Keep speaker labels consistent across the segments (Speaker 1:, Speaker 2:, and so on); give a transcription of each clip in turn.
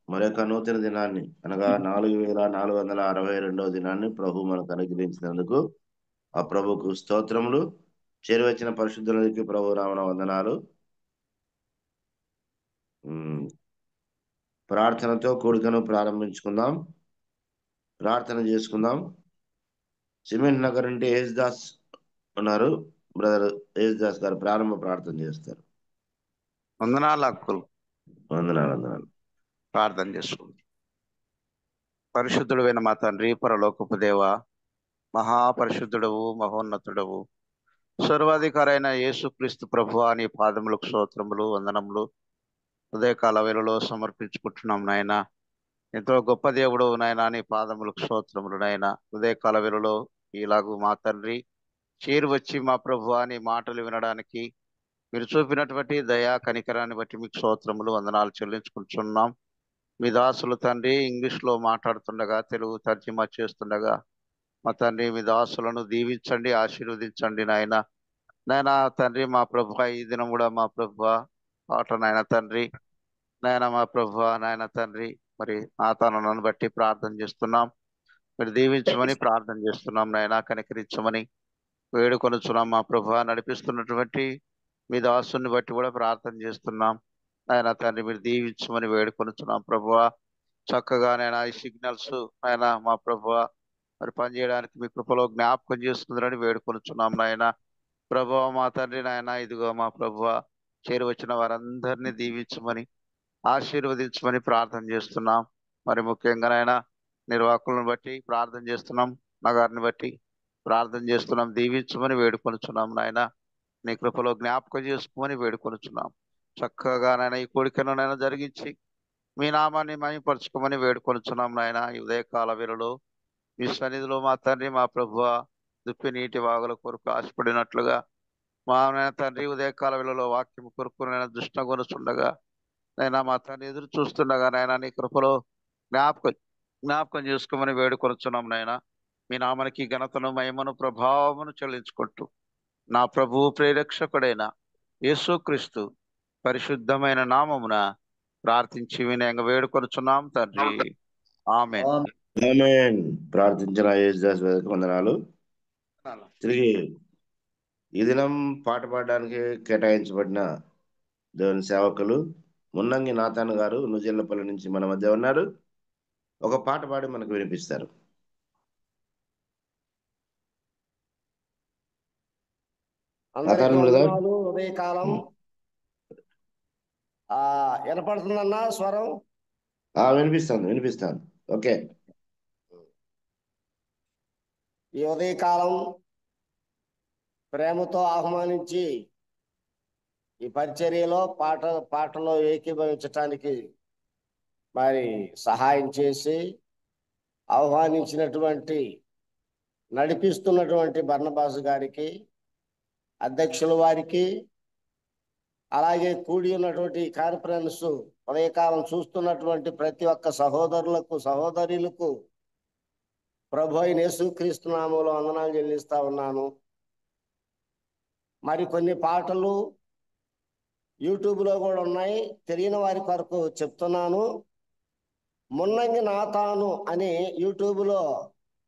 Speaker 1: మరొక నూతన దినాన్ని అనగా 4462 దినాన్ని ప్రభు మనకు అనుగ్రహించినందుకు ఆ ప్రభుకు స్తోత్రములు. చేరువచ్చిన పరిశుద్ధులకి ప్రభు నామన వందనాలు. ప్రార్థనతో కూడికను ప్రారంభించుకుందాం. ప్రార్థన చేసుకుందాం. సిమెంట్ నగర్ నుండి యేసుదాస్ ఉన్నారు. బ్రదర్ యేసుదాస్ గారు ప్రారంభ ప్రార్థన చేస్తారు.
Speaker 2: వందనాలు అక్కులు.
Speaker 1: వందనాలు.
Speaker 2: ప్రార్థన చేసుకుందాం. పరిశుద్ధుడైన మా తండ్రి, పరలోకపు దేవ, మహాపరిశుద్ధుడవు, మహోన్నతుడవు, సర్వాధికారైన యేసుక్రీస్తు ప్రభువా, నీ పాదములకు స్తోత్రములు, వందనములు ఉదయకాల వేళలో సమర్పించుకుంటున్నాం నాయన. ఎంతో గొప్ప దేవుడు నాయన, నీ పాదములకు స్తోత్రములు నాయన. ఉదయకాల వేళలో ఇలాగూ మా తండ్రి చేరువచ్చి మా ప్రభువా నీ మాటలు వినడానికి మీరు చూపినటువంటి దయా కనికరాన్ని బట్టి మీకు స్తోత్రములు, వందనాలు చెల్లించుకుంటున్నాం. మీ దాసులు తండ్రి ఇంగ్లీష్లో మాట్లాడుతుండగా, తెలుగు తర్జుమా చేస్తుండగా మా తండ్రి మీ దాసులను దీవించండి, ఆశీర్వదించండి నాయన. నాయన తండ్రి మా ప్రభువ, ఈ దినం కూడా మా ప్రభువ పాట నాయన తండ్రి, నాయన మా ప్రభువ నాయన తండ్రి, మరి నాతాను బట్టి ప్రార్థన చేస్తున్నాం. మీరు దీవించమని ప్రార్థన చేస్తున్నాం నాయన. కనికరించమని వేడుకొనుచున్నాం మా ప్రభువ. నడిపిస్తున్నటువంటి మీ దాసుని బట్టి కూడా ప్రార్థన చేస్తున్నాం నాయన తండ్రి. మీరు దీవించమని వేడుకొనుచున్నాం ప్రభువ. చక్కగా నాయన ఈ సిగ్నల్స్ నాయన మా ప్రభువ మరి పనిచేయడానికి మీ కృపలో జ్ఞాపకం చేసుకుందని వేడుకొనుచున్నాం నాయన. ప్రభువ మా తండ్రి నాయన, ఇదిగో మా ప్రభువ చేరువచ్చిన వారందరినీ దీవించమని ఆశీర్వదించమని ప్రార్థన చేస్తున్నాం. మరి ముఖ్యంగా నాయన నిర్వాహకులను బట్టి ప్రార్థన చేస్తున్నాం, నగారిని బట్టి ప్రార్థన చేస్తున్నాం. దీవించమని వేడుకొనుచున్నాం నాయన. నీ కృపలో జ్ఞాపకం చేసుకోమని వేడుకొనుచున్నాం. చక్కగా నాయన ఈ కోరికను నాయన జరిగించి మీ నామాన్ని మహిమపరచుకోమని వేడుకొనుచున్నాం నాయన. ఈ ఉదయకాల వేళలో మీ సన్నిధిలో మా తండ్రి మా ప్రభువ దుప్పి నీటి వాగుల కొరకు ఆశపడినట్లుగా మా నాయన తండ్రి ఉదయకాల వేళలో వాక్యం కొరకు నేను దృష్టిగొనుచుండగా నైనా మా తండ్రి ఎదురు చూస్తుండగా నాయన నీ కృపలో జ్ఞాపకం చేసుకోమని వేడుకొనుచున్నాం నాయన. మీ నామానికి ఘనతను, మహిమను, ప్రభావమును చెల్లించుకుంటూ నా ప్రభువు ప్రేరక్షకుడైన యేసుక్రీస్తు పరిశుద్ధమైన నామమున ప్రార్థించి వినయంగా వేడుకొనుచున్నాం తండ్రి.
Speaker 1: ఆమేన్. ప్రార్థించిన యేసుదాస్ వందనాలు. తిరిగి ఈ దినం పాట పాడడానికి కేటాయించబడిన దేవుని సేవకులు మున్నంగి నాతాన్ గారు నుజెల్లపల్లి నుంచి మన మధ్య ఉన్నారు. ఒక పాట పాడి మనకు వినిపిస్తారు.
Speaker 3: ఉదయకాలం వినపడుతుందన్నా స్వరం?
Speaker 1: వినిపిస్తాను. ఓకే.
Speaker 3: ఈ ఉదయకాలం ప్రేమతో ఆహ్వానించి ఈ పరిచర్యలో పాటలో ఏకీభవించటానికి మరి సహాయం చేసి ఆహ్వానించినటువంటి నడిపిస్తున్నటువంటి బర్నబాసు గారికి, అధ్యక్షుల వారికి, అలాగే కూడి ఉన్నటువంటి కాన్ఫరెన్స్ ఉదయకాలం చూస్తున్నటువంటి ప్రతి ఒక్క సహోదరులకు, సహోదరులకు ప్రభు అయిన యేసుక్రీస్తు నామములో వందనాలు చెల్లిస్తా ఉన్నాను. మరి కొన్ని పాటలు యూట్యూబ్లో కూడా ఉన్నాయి, తెలియని వారి కొరకు చెప్తున్నాను. మున్నంగి నాతాను అని యూట్యూబ్లో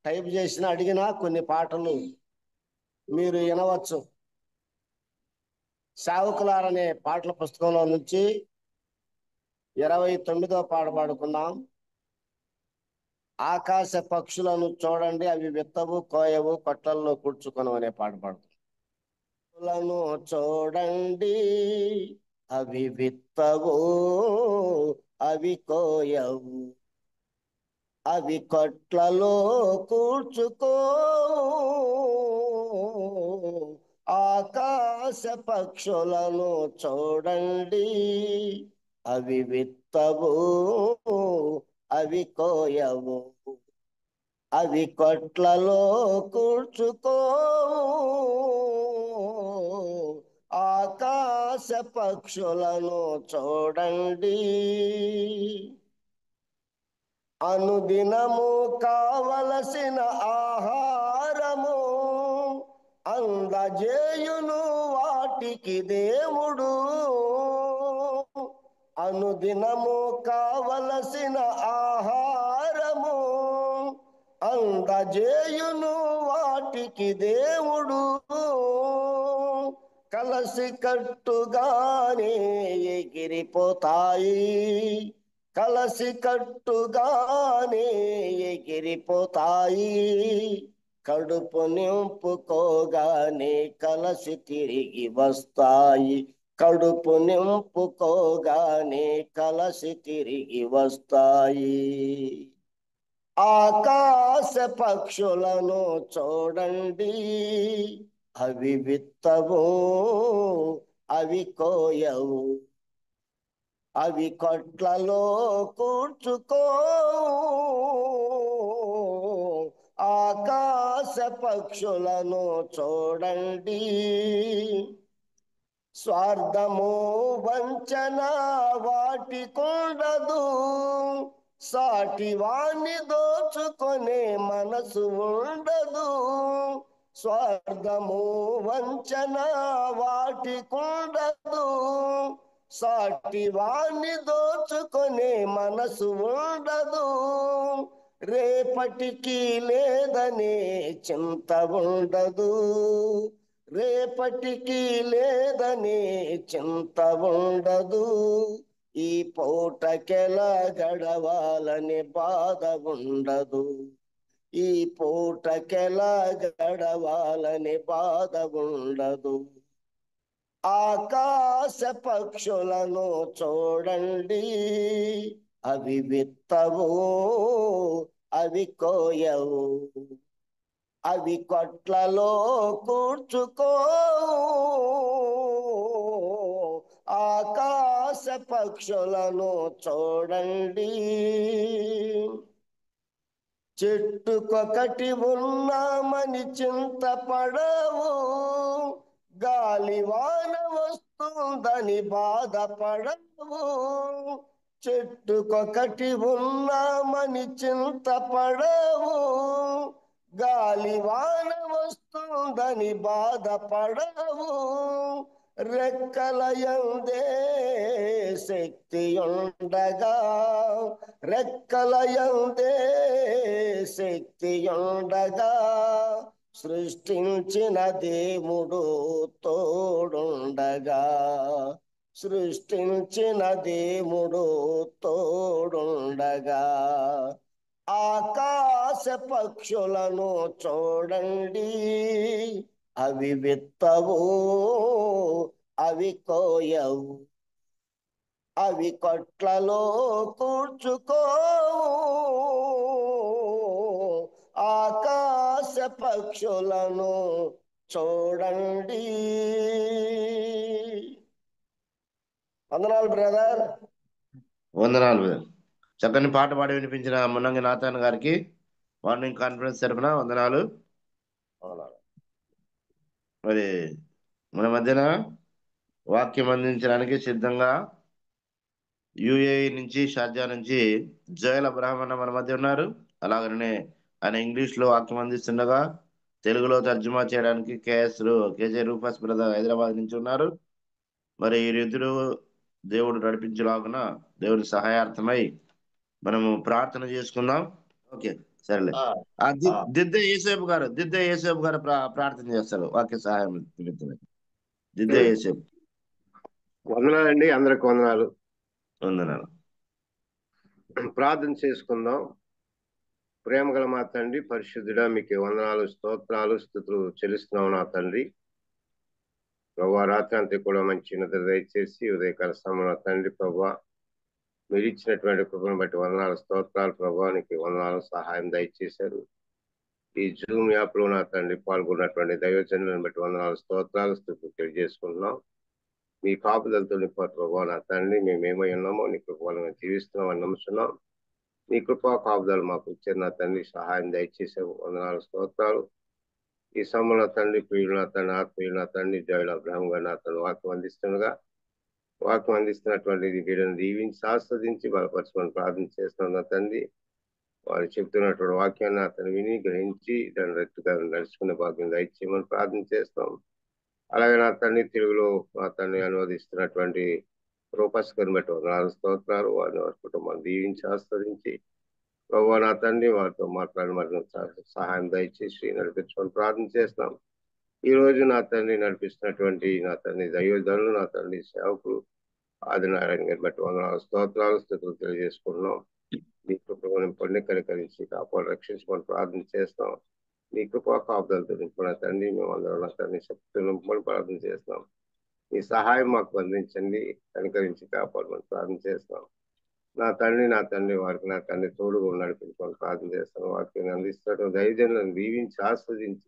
Speaker 3: టైప్ చేసిన అడిగిన కొన్ని పాటలు మీరు వినవచ్చు. సేవకులారనే పాటల పుస్తకంలో నుంచి 29వ పాట పాడుకుందాం. ఆకాశ పక్షులను చూడండి, అవి విత్తవు, కోయవు, కొట్లల్లో కూర్చుకొను అనే పాట పాడుకుందాం. చూడండి, అవి విత్తవు, అవి కోయవు, అవి కొట్లలో కూర్చుకో. ఆకాశ పక్షులను చూడండి, అవి విత్తవు, అవి కోయవు, అవి కొట్లలో కూర్చుకో. ఆకాశ పక్షులను చూడండి. అనుదినము కావలసిన ఆహారము అందజేయును వాటికి దేవుడు అనుదినము కావలసిన ఆహారము. అందజేయును వాటికి దేవుడు కలసి కట్టుగానే ఎగిరిపోతాయి, కలసి కట్టుగానే ఎగిరిపోతాయి. కడుపు నింపుకోగానే కలసి తిరిగి వస్తాయి, కడుపు నింపుకోగానే కలసి తిరిగి వస్తాయి. ఆకాశ పక్షులను చూడండి, అవి విత్తవు, అవి కోయవు, అవి కొట్లలో కూర్చుకో. ఆకాశ పక్షులను చూడండి, స్వార్థము వంచన వాటికుండదు, సాటి వాణ్ణి దోచుకొనే మనసు ఉండదు. స్వార్థము వంచన వాటికుండదు, సాటి వాణ్ణి దోచుకొనే మనసు ఉండదు. రేపటికి లేదనే చింత ఉండదు, రేపటికి లేదనే చింత ఉండదు. ఈ పూటకెలా గడవాలని బాధ ఉండదు, ఈ పూటకెలా గడవాలని బాధ ఉండదు. ఆకాశ పక్షులను చూడండి, అవి విత్తవు, అవి కోయవు, అవి కొట్లలో కూర్చుకో. ఆకాశ పక్షులను చూడండి, చెట్టుకొకటి ఉన్నామని చింతపడవు, గాలివాన వస్తుందని బాధపడవు. చెట్టుకొకటి ఉన్నామని చింతపడవు, గాలివాన వస్తుందని బాధపడవు. రెక్కలయందే శక్తి ఉండగా, రెక్కలయందే శక్తి ఉండగా, సృష్టించిన దేవుడు తోడుండగా, సృష్టించిన దేవుడు తోడుండగా. ఆకాశ పక్షులను చూడండి, అవి విత్తవు, అవి కోయవు, అవి కొట్లలో కూర్చుకో. ఆకాశ పక్షులను చూడండి. వందనాలు బ్రదర్.
Speaker 1: వందనాలు బ్రదర్. చక్కని పాట పాడి వినిపించిన మున్నంగి నాథన్ గారికి మార్నింగ్ కాన్ఫరెన్స్ తరపున వందనాలు. మరి మన మధ్యన వాక్యం అందించడానికి సిద్ధంగా యుఏఈ నుంచి, షార్జా నుంచి జోయల్ అబ్రహాం అన్న మన మధ్య ఉన్నారు. అలాగనే ఆయన ఇంగ్లీష్ లో వాక్యం అందిస్తుండగా తెలుగులో తర్జుమా చేయడానికి కేజే రూపస్ బ్రదర్ హైదరాబాద్ నుంచి ఉన్నారు. మరి ఈ రీతిలో దేవుడు నడిపించలాగున దేవుని సహాయార్థమై మనము ప్రార్థన చేసుకుందాం. ఓకే సరేలే. దిద్దే యేసేపు గారు ప్రార్థన చేస్తారు వాక్య సహాయం నిమిత్తమై. దిద్దే యేసేపు.
Speaker 4: వందనాలండి, అందరికి వందనాలు.
Speaker 1: వందనాలు.
Speaker 4: ప్రార్థన చేసుకుందాం. ప్రేమ గల మా తండ్రి, పరిశుద్ధుడా, మీకు వందనాలు, స్తోత్రాలు, స్తుతులు చెల్లిస్తున్నాం నా తండ్రి. ప్రభా, రాత్రి అంతా కూడా మంచి నిద్ర దయచేసి ఉదయకాల సమయంలో తండ్రి ప్రభా మీరు ఇచ్చినటువంటి కృపను బట్టి వందనాలు, స్తోత్రాలు ప్రభా. నీకు వందనాలు, సహాయం దయచేశారు. ఈ జూమ్ యాప్ లో నా తండ్రి పాల్గొన్నటువంటి దైవజనులను బట్టి వందనాలు, స్తోత్రాలు, స్తుతులు తెలియజేసుకుంటున్నాం. మీ కాపుదలతో నింపారు ప్రభావ నా తండ్రి. మేమేమై ఉన్నామో నీ కృపను మేము జీవిస్తున్నామని నమ్ముతున్నాం. నీ కృపా కాపుదలు మాకు ఇచ్చారు నా తండ్రి, సహాయం దయచేసావు. వందనాలు, స్తోత్రాలు. ఈ సమయంలో తండ్రి ప్రియులు నా తండ్రి, ఆత్మీయులు నా తండ్రి జోయల్ అబ్రహాం గారు నా తండ్రి వాక్యం అందిస్తుండగా, వాక్యం అందిస్తున్నటువంటి వీడియోను దీవించి ఆస్వాదించి బలపరచమని ప్రార్థన చేస్తున్నాం నా తండ్రి. వారు చెప్తున్నటువంటి వాక్యాన్ని అతను విని గ్రహించి దాని రెట్టుగా నడుచుకునే భాగ్యం దయచేయమని ప్రార్థన చేస్తాం. అలాగే నా తండ్రి తెలుగులో నా తండ్రి అనువదిస్తున్నటువంటి రూపస్ గారిని బట్టి వందనాలు స్తోత్రాలు. వారిని వారి కుటుంబాన్ని దీవించి ఆస్వాదించి ప్రభు నా తండ్రి వారితో మాట్లాడి మరి సహాయం దయచేసి నడిపించమని ప్రార్థన చేస్తున్నాం. ఈ రోజు నా తండ్రి నడిపిస్తున్నటువంటి నా తండ్రి దైవజనులు, నా తండ్రి సేవకులు ఆదినారాయణ గారిని బట్టి వందనాలు స్తోత్రాలు స్థితులు తెలియజేసుకుంటున్నాం. నీ కృపను నింపండి, కనికరించి కాపాడు రక్షించమని ప్రార్థన చేస్తాం. నీ కృపా కాపుదలతో నింపున తండ్రి మేమందరం నా తండ్రి శక్తితో నింపమని ప్రార్థన చేస్తాం. నీ సహాయం మాకు అందించండి, కనికరించి కాపాడమని ప్రార్థన చేస్తాం. నా తండ్రి వారికి నా తండ్రి తోడుగా నడిపించమని ప్రార్థన చేస్తాను. వారికి అందిస్తున్నటువంటి దైవజనులను దీవించి ఆస్వాదించి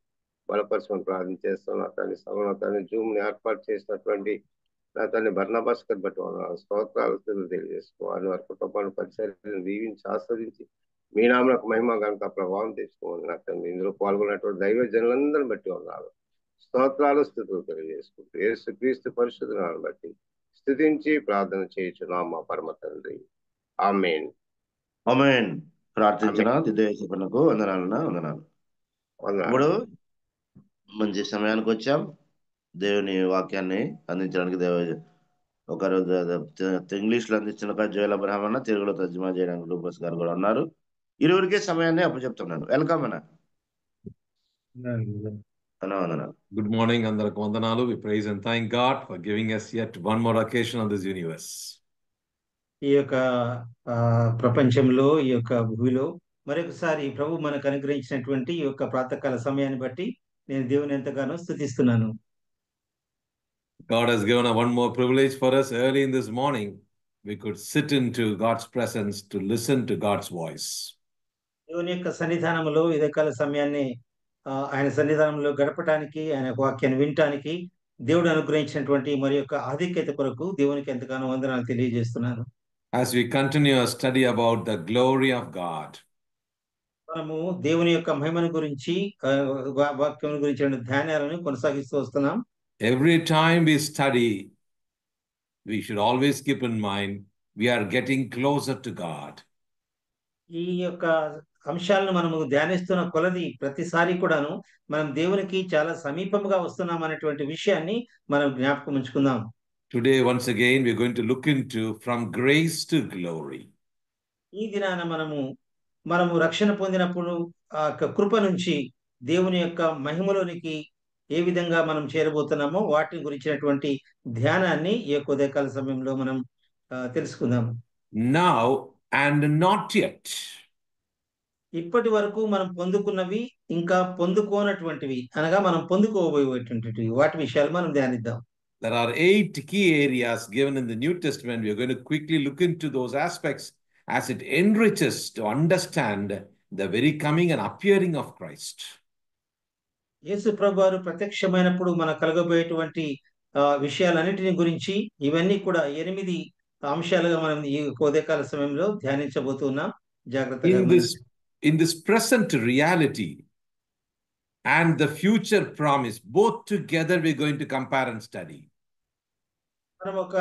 Speaker 4: బలపరచమని ప్రార్థన చేస్తాం. నా తండ్రి జూమ్ ని ఏర్పాటు చేసినటువంటి నా తండ్రి బర్నబాస్కర్ బట్టి స్తోత్రాలు తెలియజేసుకోవాలి. వారి కుటుంబాన్ని పరిచయాలను దీవించి ఆస్వాదించి మీ నామలకు మహిమ గంట ప్రభావం తెచ్చుకోవాలి. నా తండ్రి ఇందులో పాల్గొన్నటువంటి దైవజనులందరిని బట్టి ఉన్నారు స్తోత్రాలు స్థుతులు తెలియజేసుకుంటూ యేసుక్రీస్తు పరిశుద్ధ నామమును బట్టి స్తుతించి ప్రార్థన చేయుచున్నాం మా పరమ తండ్రి. ఆమేన్.
Speaker 1: ఆమేన్. ప్రార్థించిన దిద్దేశకు వందనాలు. ఇప్పుడు మంచి సమయానికి వచ్చాం. దేవుని వాక్యాన్ని అందించడానికి ఒకరు ఇంగ్లీష్ లో అందించిన జోయల్ అబ్రహాం అన్న, తెలుగులో తర్జుమా చేయడానికి లూకస్ గారు కూడా ఉన్నారు. ఇరువురికే సమయాన్ని అప్పచెప్తున్నాను. వెల్కమ్ అన్న.
Speaker 5: Good morning, అందరికి వందనాలు. We praise and thank God for giving us yet one more occasion on this universe.
Speaker 6: ఈ యొక్క ప్రపంచంలో, ఈ యొక్క భూమిలో మరొకసారి ప్రభు మనకు అనుగ్రహించినటువంటి ఈ యొక్క ప్రాతకాల సమయాన్ని బట్టి నేను దేవుని ఎంతగానో స్తుతిస్తున్నాను.
Speaker 5: God has given one more privilege for us. Early in this morning, we could sit into God's presence to listen to God's voice.
Speaker 6: దేవుని యొక్క సన్నిధానంలో ఉదయకాల సమయాన్ని ఆయన సన్నిధానంలో గడపటానికి, ఆయన వాక్యాన్ని వినటానికి దేవుడు అనుగ్రహించినటువంటి మరి యొక్క ఆధిక్యత కొరకు దేవునికి ఎంతగానో వందనాలు తెలియజేస్తున్నాను.
Speaker 5: As we continue our study about the glory of God,
Speaker 6: మనము దేవుని యొక్క మహిమను గురించి, వాక్యం గురించి ధ్యానాలను కొనసాగిస్తూ వస్తున్నాం.
Speaker 5: every time we study, we should always keep in mind we are getting closer to God.
Speaker 6: ఈ యొక్క అంశాలను మనము ధ్యానిస్తున్న కొలది ప్రతిసారి కూడాను మనం దేవునికి చాలా సమీపంగా వస్తున్నాం అనేటువంటి విషయాన్ని మనం జ్ఞాపకం ఉంచుకుందాం.
Speaker 5: Today, once again, we're going to look into from grace to glory.
Speaker 6: ఈ దినాన మనము రక్షణ పొందినప్పుడు ఆ కృప నుంచి దేవుని యొక్క మహిమలోనికి ఏ విధంగా మనం చేరబోతున్నామో వాటిని గురించినటువంటి ధ్యానాన్ని ఈ యొక్క ఉదయకాల సమయంలో మనం తెలుసుకుందాం.
Speaker 5: Now and not yet.
Speaker 6: ఇప్పటి వరకు మనం పొందుకున్నవి, ఇంకా పొందుకోనటువంటివి, అనగా మనం పొందుకోబోయేటువంటివి వాటి విషయాలు మనం ధ్యానిద్దాం.
Speaker 5: There are 8 key areas given in the New Testament. We are going to quickly look into those aspects as it enriches to understand the very coming and appearing of Christ.
Speaker 6: యేసు ప్రభువారు ప్రత్యక్షమైనప్పుడు మన కలగబోయేటువంటి విషయాలన్నిటిని గురించి ఇవన్నీ కూడా 8 అంశాలుగా మనం ఈ ఉదయకాల సమయంలో ధ్యానించబోతున్నాం. జాగ్రత్తగా
Speaker 5: in this present reality and the future promise, both together we're going to compare and study.
Speaker 6: మనం ఒక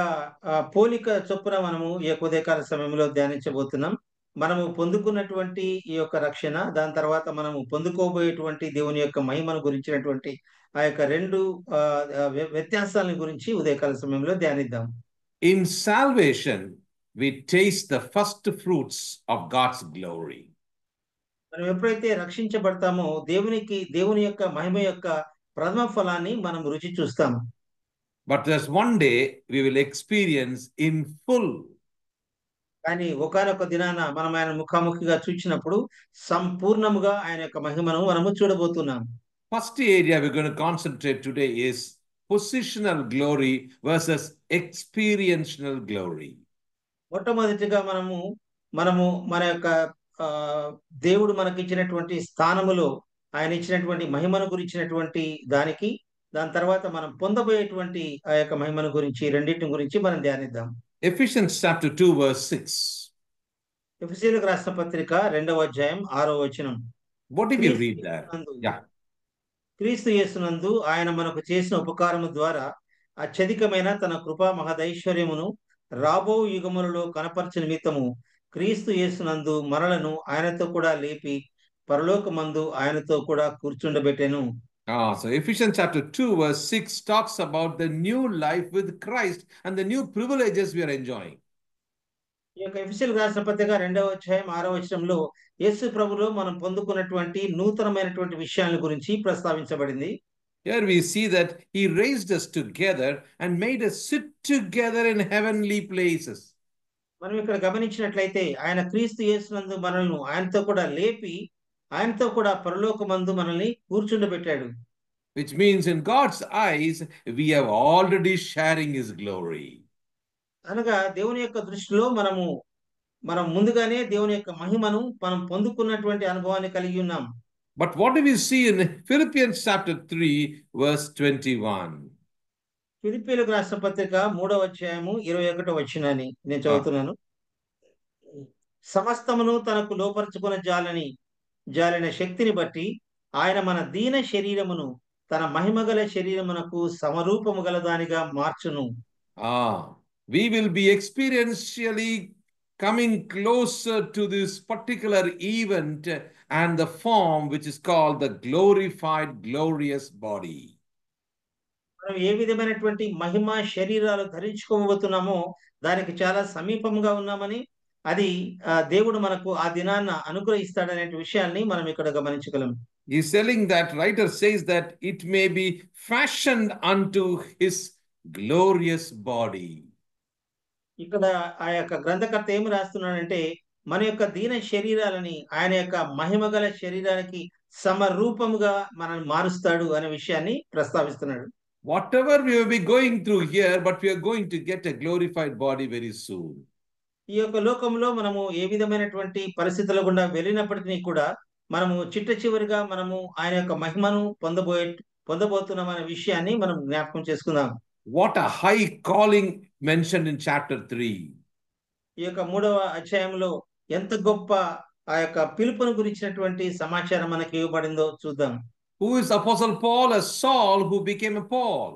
Speaker 6: పోలిక చొప్పున మనము ఈ ఉదయకాల సమయంలో ధ్యానించబోతున్నాం. మనము పొందుకున్నటువంటి ఈ యొక్క రక్షణ, దాని తర్వాత మనము పొందుకోబోయేటువంటి దేవుని యొక్క మహిమను గురించినటువంటి ఆ యొక్క 2 వ్యత్యాసాల గురించి ఉదయకాల సమయంలో ధ్యానిద్దాం.
Speaker 5: In salvation, we taste the first fruits of God's glory.
Speaker 6: మనం ఎప్పుడైతే రక్షించబడతామో దేవుని యొక్క మహిమ యొక్క ప్రథమ ఫలాన్ని మనం రుచి చూస్తాం.
Speaker 5: But there's one day we will experience in full.
Speaker 6: కానీ ఒకానొక దినాన మనం ఆయన ముఖాముఖిగా చూచినప్పుడు సంపూర్ణముగా ఆయన యొక్క మహిమను మనము చూడబోతున్నాం.
Speaker 5: First area we're going to concentrate today is positional glory versus experiential glory.
Speaker 6: మొట్టమొదటిగా మనము మన యొక్క దేవుడు మనకి ఇచ్చినటువంటి స్థానములో ఆయన ఇచ్చినటువంటి మహిమను గురించినటువంటి దానికి, దాని తర్వాత మనం పొందబోయేటువంటి ఆ యొక్క మహిమను గురించి, రెండింటి గురించి మనం ధ్యానిద్దాం.
Speaker 5: Ephesians chapter 2 verse 6.
Speaker 6: ఎఫెసీయులకు రాసిన పత్రిక 2వ అధ్యాయం 6వ వచనం.
Speaker 5: What did we read there? Yeah.
Speaker 6: క్రీస్తు యేసునందు ఆయన మనకు చేసిన ఉపకారము ద్వారా అత్యధికమైన తన కృపా మహదైశ్వర్యమును రాబో యుగములలో కనపరచ నిమిత్తము క్రీస్తు యేసునందు మనలను ఆయనతో కూడా లేపి పరలోకమందు ఆయనతో కూడా కూర్చుండబెట్టెను.
Speaker 5: So Ephesians chapter 2 verse 6 talks about the new life with Christ and the new privileges we are enjoying.
Speaker 6: ఈ యొక్క ఎఫెసీయులకు రాసిన పత్రిక 2వ అధ్యాయం 6వ వచనంలో యేసు ప్రభులో మనం పొందుకున్నటువంటి నూతనమైనటువంటి విషయాల గురించి ప్రస్తావించబడింది.
Speaker 5: Here we see that he raised us together and made us sit together in heavenly places.
Speaker 6: మనం ఇక్కడ గమనించినట్లయితే ఆయన క్రీస్తు యేసునందు మనల్ని ఆయనతో కూడా లేపి ఆయనతో కూడా పరలోకమందు మనల్ని కూర్చుండబెట్టాడు.
Speaker 5: Which means in God's eyes, we have already sharing his glory.
Speaker 6: అనగా దేవుని యొక్క దృష్టిలో మనం ముందుగానే దేవుని యొక్క మహిమను మనం పొందుకున్నటువంటి అనుభవాన్ని కలిగి ఉన్నాం.
Speaker 5: But what do we see in Philippians chapter 3 verse 21?
Speaker 6: ఫిలిప్పీయులకు రాసిన పత్రిక 3వ అధ్యాయము 21వ వచనాన్ని నేను చదువుతున్నాను. సమస్తమును తనకు లోపరుచుకున్న జాలిన శక్తిని బట్టి ఆయన మన దీన శరీరమును తన మహిమగల శరీరమునకు సమరూపము గల దానిగా మార్చును.
Speaker 5: We will be experientially coming closer to this particular event and the form which is called the glorified, glorious body.
Speaker 6: మనం ఏ విధమైనటువంటి మహిమ శరీరాలు ధరించుకోబోతున్నామో దానికి చాలా సమీపంగా ఉన్నామని అది దేవుడు మనకు ఆ దినాన్న అనుగ్రహిస్తాడనే విషయాన్ని మనం ఇక్కడ గమనించగలం.
Speaker 5: He's telling that, writer says that it may be fashioned unto his glorious body.
Speaker 6: ఇక్కడ ఆ యొక్క గ్రంథకర్త ఏమి రాస్తున్నాడంటే మన యొక్క దీన శరీరాలని ఆయన యొక్క మహిమగల శరీరానికి సమరూపముగా మనల్ని మారుస్తాడు అనే విషయాన్ని ప్రస్తావిస్తున్నాడు.
Speaker 5: Whatever we will be going through here, but we are going to get a glorified body very soon.
Speaker 6: ఈ యొక్క లోకంలో మనము ఏ విధమైనటువంటి పరిస్థితుల గుండా వెళ్ళినప్పటికీ కూడా మనము చిట్ట చివరిగా మనము ఆయన యొక్క మహిమను పొందబోతున్నాం అనే విషయాన్ని మనం జ్ఞాపకం చేసుకుందాం.
Speaker 5: What a high calling mentioned in chapter 3.
Speaker 6: ఈ యొక్క 3వ అధ్యాయంలో ఎంత గొప్ప ఆ యొక్క పిలుపును గురించినటువంటి సమాచారం మనకి ఇవ్వబడిందో చూద్దాం.
Speaker 5: Who is Apostle Paul? A Saul who became a Paul.